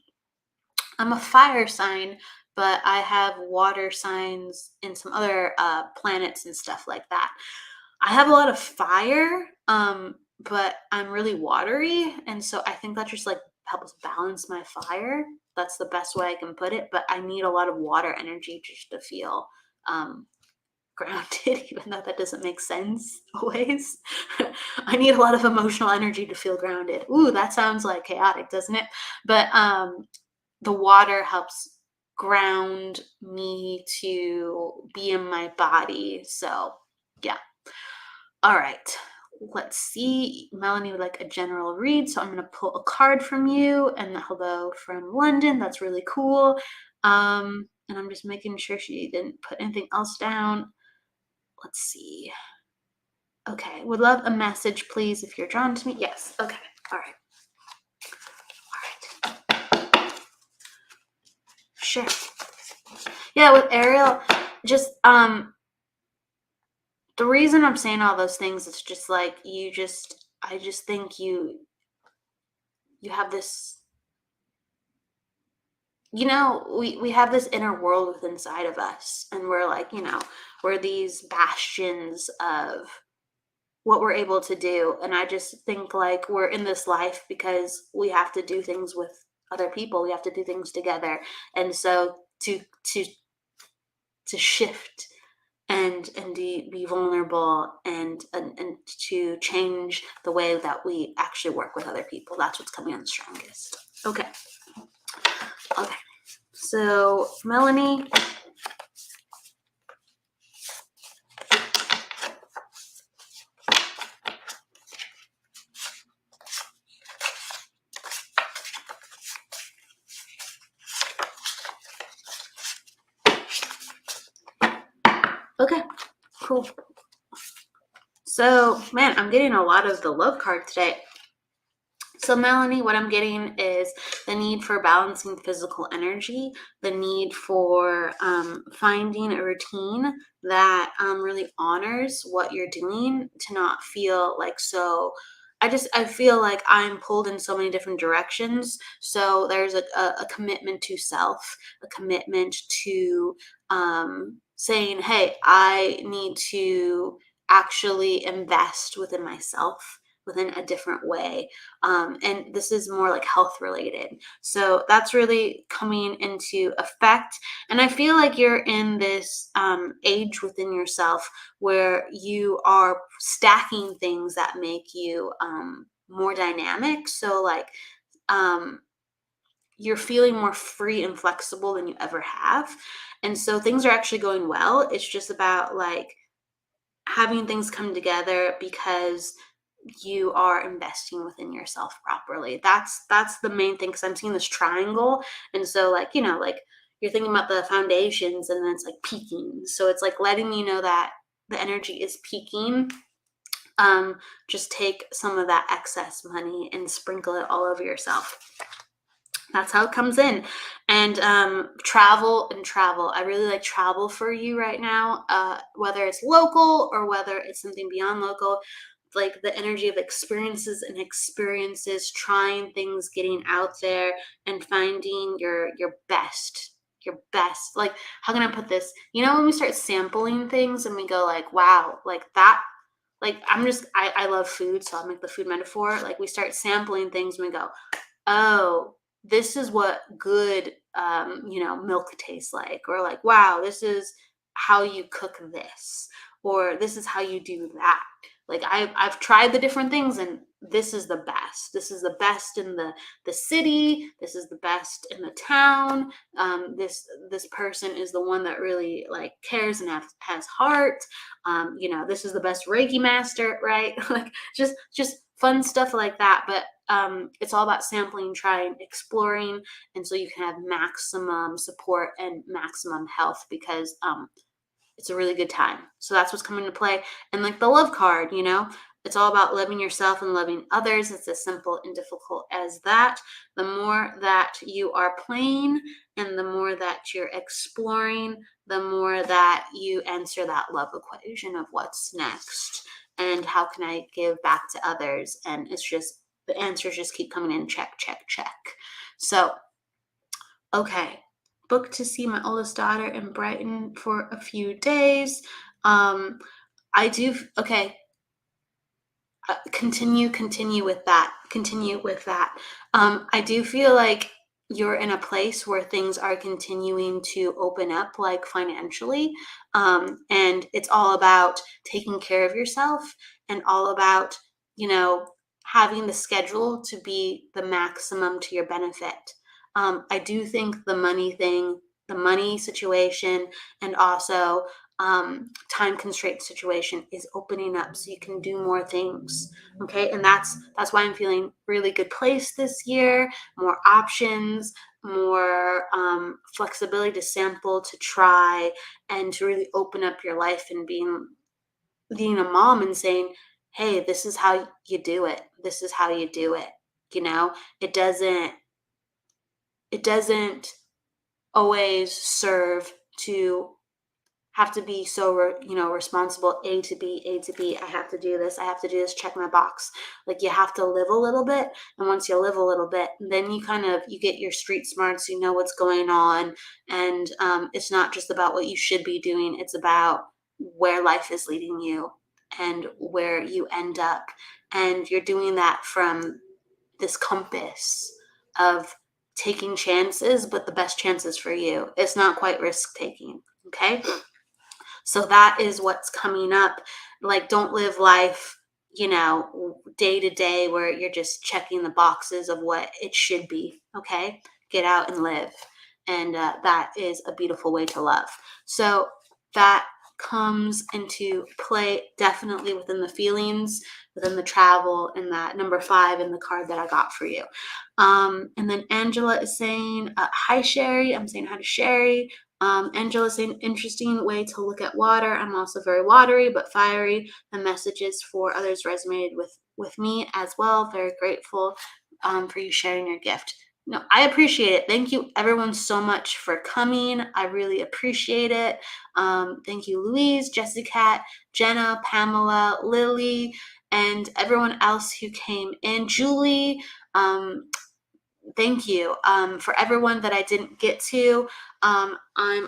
Speaker 2: I'm a fire sign, but I have water signs in some other planets and stuff like that. I have a lot of fire, but I'm really watery, and so I think that just like helps balance my fire. That's the best way I can put it. But I need a lot of water energy just to feel grounded, even though that doesn't make sense always. I need a lot of emotional energy to feel grounded. Ooh, that sounds like chaotic, doesn't it? But the water helps ground me to be in my body. So yeah. All right. Let's see. Melanie would like a general read, so I'm going to pull a card from you, and hello from London. That's really cool. And I'm just making sure she didn't put anything else down. Let's see. Okay. Would love a message, please, if you're drawn to me. Yes. Okay. All right. Sure. Yeah, with Ariel, just the reason I'm saying all those things is just like I just think you have this, we have this inner world within inside of us, and we're like, we're these bastions of what we're able to do. And I just think like we're in this life because we have to do things with other people. We have to do things together. And so to shift and to be vulnerable and to change the way that we actually work with other people, that's what's coming on the strongest. Okay. So Melanie, cool. So, man, I'm getting a lot of the love card today. So, Melanie, what I'm getting is the need for balancing physical energy, the need for finding a routine that really honors what you're doing, to not feel like so. I feel like I'm pulled in so many different directions. So there's a commitment to self, a commitment to saying, hey, I need to actually invest within myself within a different way. And this is more like health related. So that's really coming into effect. And I feel like you're in this age within yourself where you are stacking things that make you more dynamic. So, like, um, you're feeling more free and flexible than you ever have. And so things are actually going well. It's just about like having things come together because you are investing within yourself properly. That's the main thing, because I'm seeing this triangle. And so, like, like you're thinking about the foundations, and then it's like peaking. So it's like letting you know that the energy is peaking. Just take some of that excess money and sprinkle it all over yourself. That's how it comes in. And travel. I really like travel for you right now, whether it's local or whether it's something beyond local. Like the energy of experiences and experiences, trying things, getting out there and finding your best. Like, how can I put this? When we start sampling things and we go like, wow, like that, like I love food, so I'll make the food metaphor. Like, we start sampling things and we go, oh, this is what good, milk tastes like, or like, wow, this is how you cook this, or this is how you do that. Like, I've tried the different things, and this is the best. This is the best in the city. This is the best in the town. This person is the one that really like cares and has heart. This is the best Reiki master, right? Like, just fun stuff like that. But it's all about sampling, trying, exploring, and so you can have maximum support and maximum health, because it's a really good time. So that's what's coming to play. And like the love card, it's all about loving yourself and loving others. It's as simple and difficult as that. The more that you are playing and the more that you're exploring, the more that you answer that love equation of what's next and how can I give back to others. And it's just, the answers just keep coming in, check, check, check. So, okay, booked to see my oldest daughter in Brighton for a few days. I do, okay, continue with that. I do feel like you're in a place where things are continuing to open up, like financially. And it's all about taking care of yourself, and all about, having the schedule to be the maximum to your benefit. I do think the money situation, and also time constraint situation is opening up, so you can do more things. Okay, and that's why I'm feeling really good place this year. More options, more flexibility to sample, to try, and to really open up your life, and being a mom and saying, hey, this is how you do it. This is how you do it. It doesn't always serve to have to be so responsible. A to B, I have to do this, check my box. Like, you have to live a little bit, and once you live a little bit, then you get your street smarts, you know what's going on. And it's not just about what you should be doing, it's about where life is leading you and where you end up. And you're doing that from this compass of taking chances, but the best chances for you. It's not quite risk taking. Okay. So that is what's coming up. Like, don't live life, day to day, where you're just checking the boxes of what it should be. Okay. Get out and live. And that is a beautiful way to love. So that comes into play definitely within the feelings, within the travel, and that number 5 in the card that I got for you. And then Angela is saying, hi, Sherry. I'm saying hi to Sherry. Angela's an interesting way to look at water. I'm also very watery but fiery. The messages for others resonated with me as well. Very grateful for you sharing your gift. No, I appreciate it. Thank you everyone so much for coming. I really appreciate it. Thank you, Louise, Jessica, Jenna, Pamela, Lily, and everyone else who came in. Julie, thank you. For everyone that I didn't get to, I'm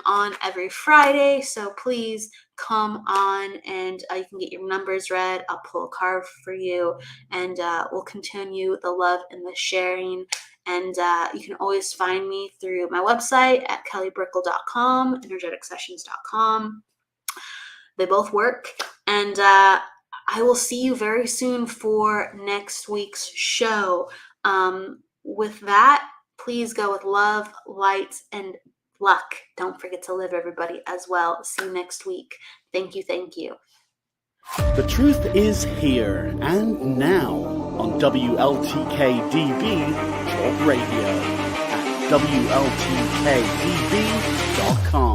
Speaker 2: on every Friday, so please come on and you can get your numbers read. I'll pull a card for you, and we'll continue the love and the sharing. And you can always find me through my website at kellybrickle.com, energeticsessions.com. They both work. And I will see you very soon for next week's show. With that, please go with love, light, and luck. Don't forget to live, everybody, as well. See you next week. Thank you. Thank you.
Speaker 3: The truth is here and now on WLTK-DB Talk Radio at WLTK-DB.com.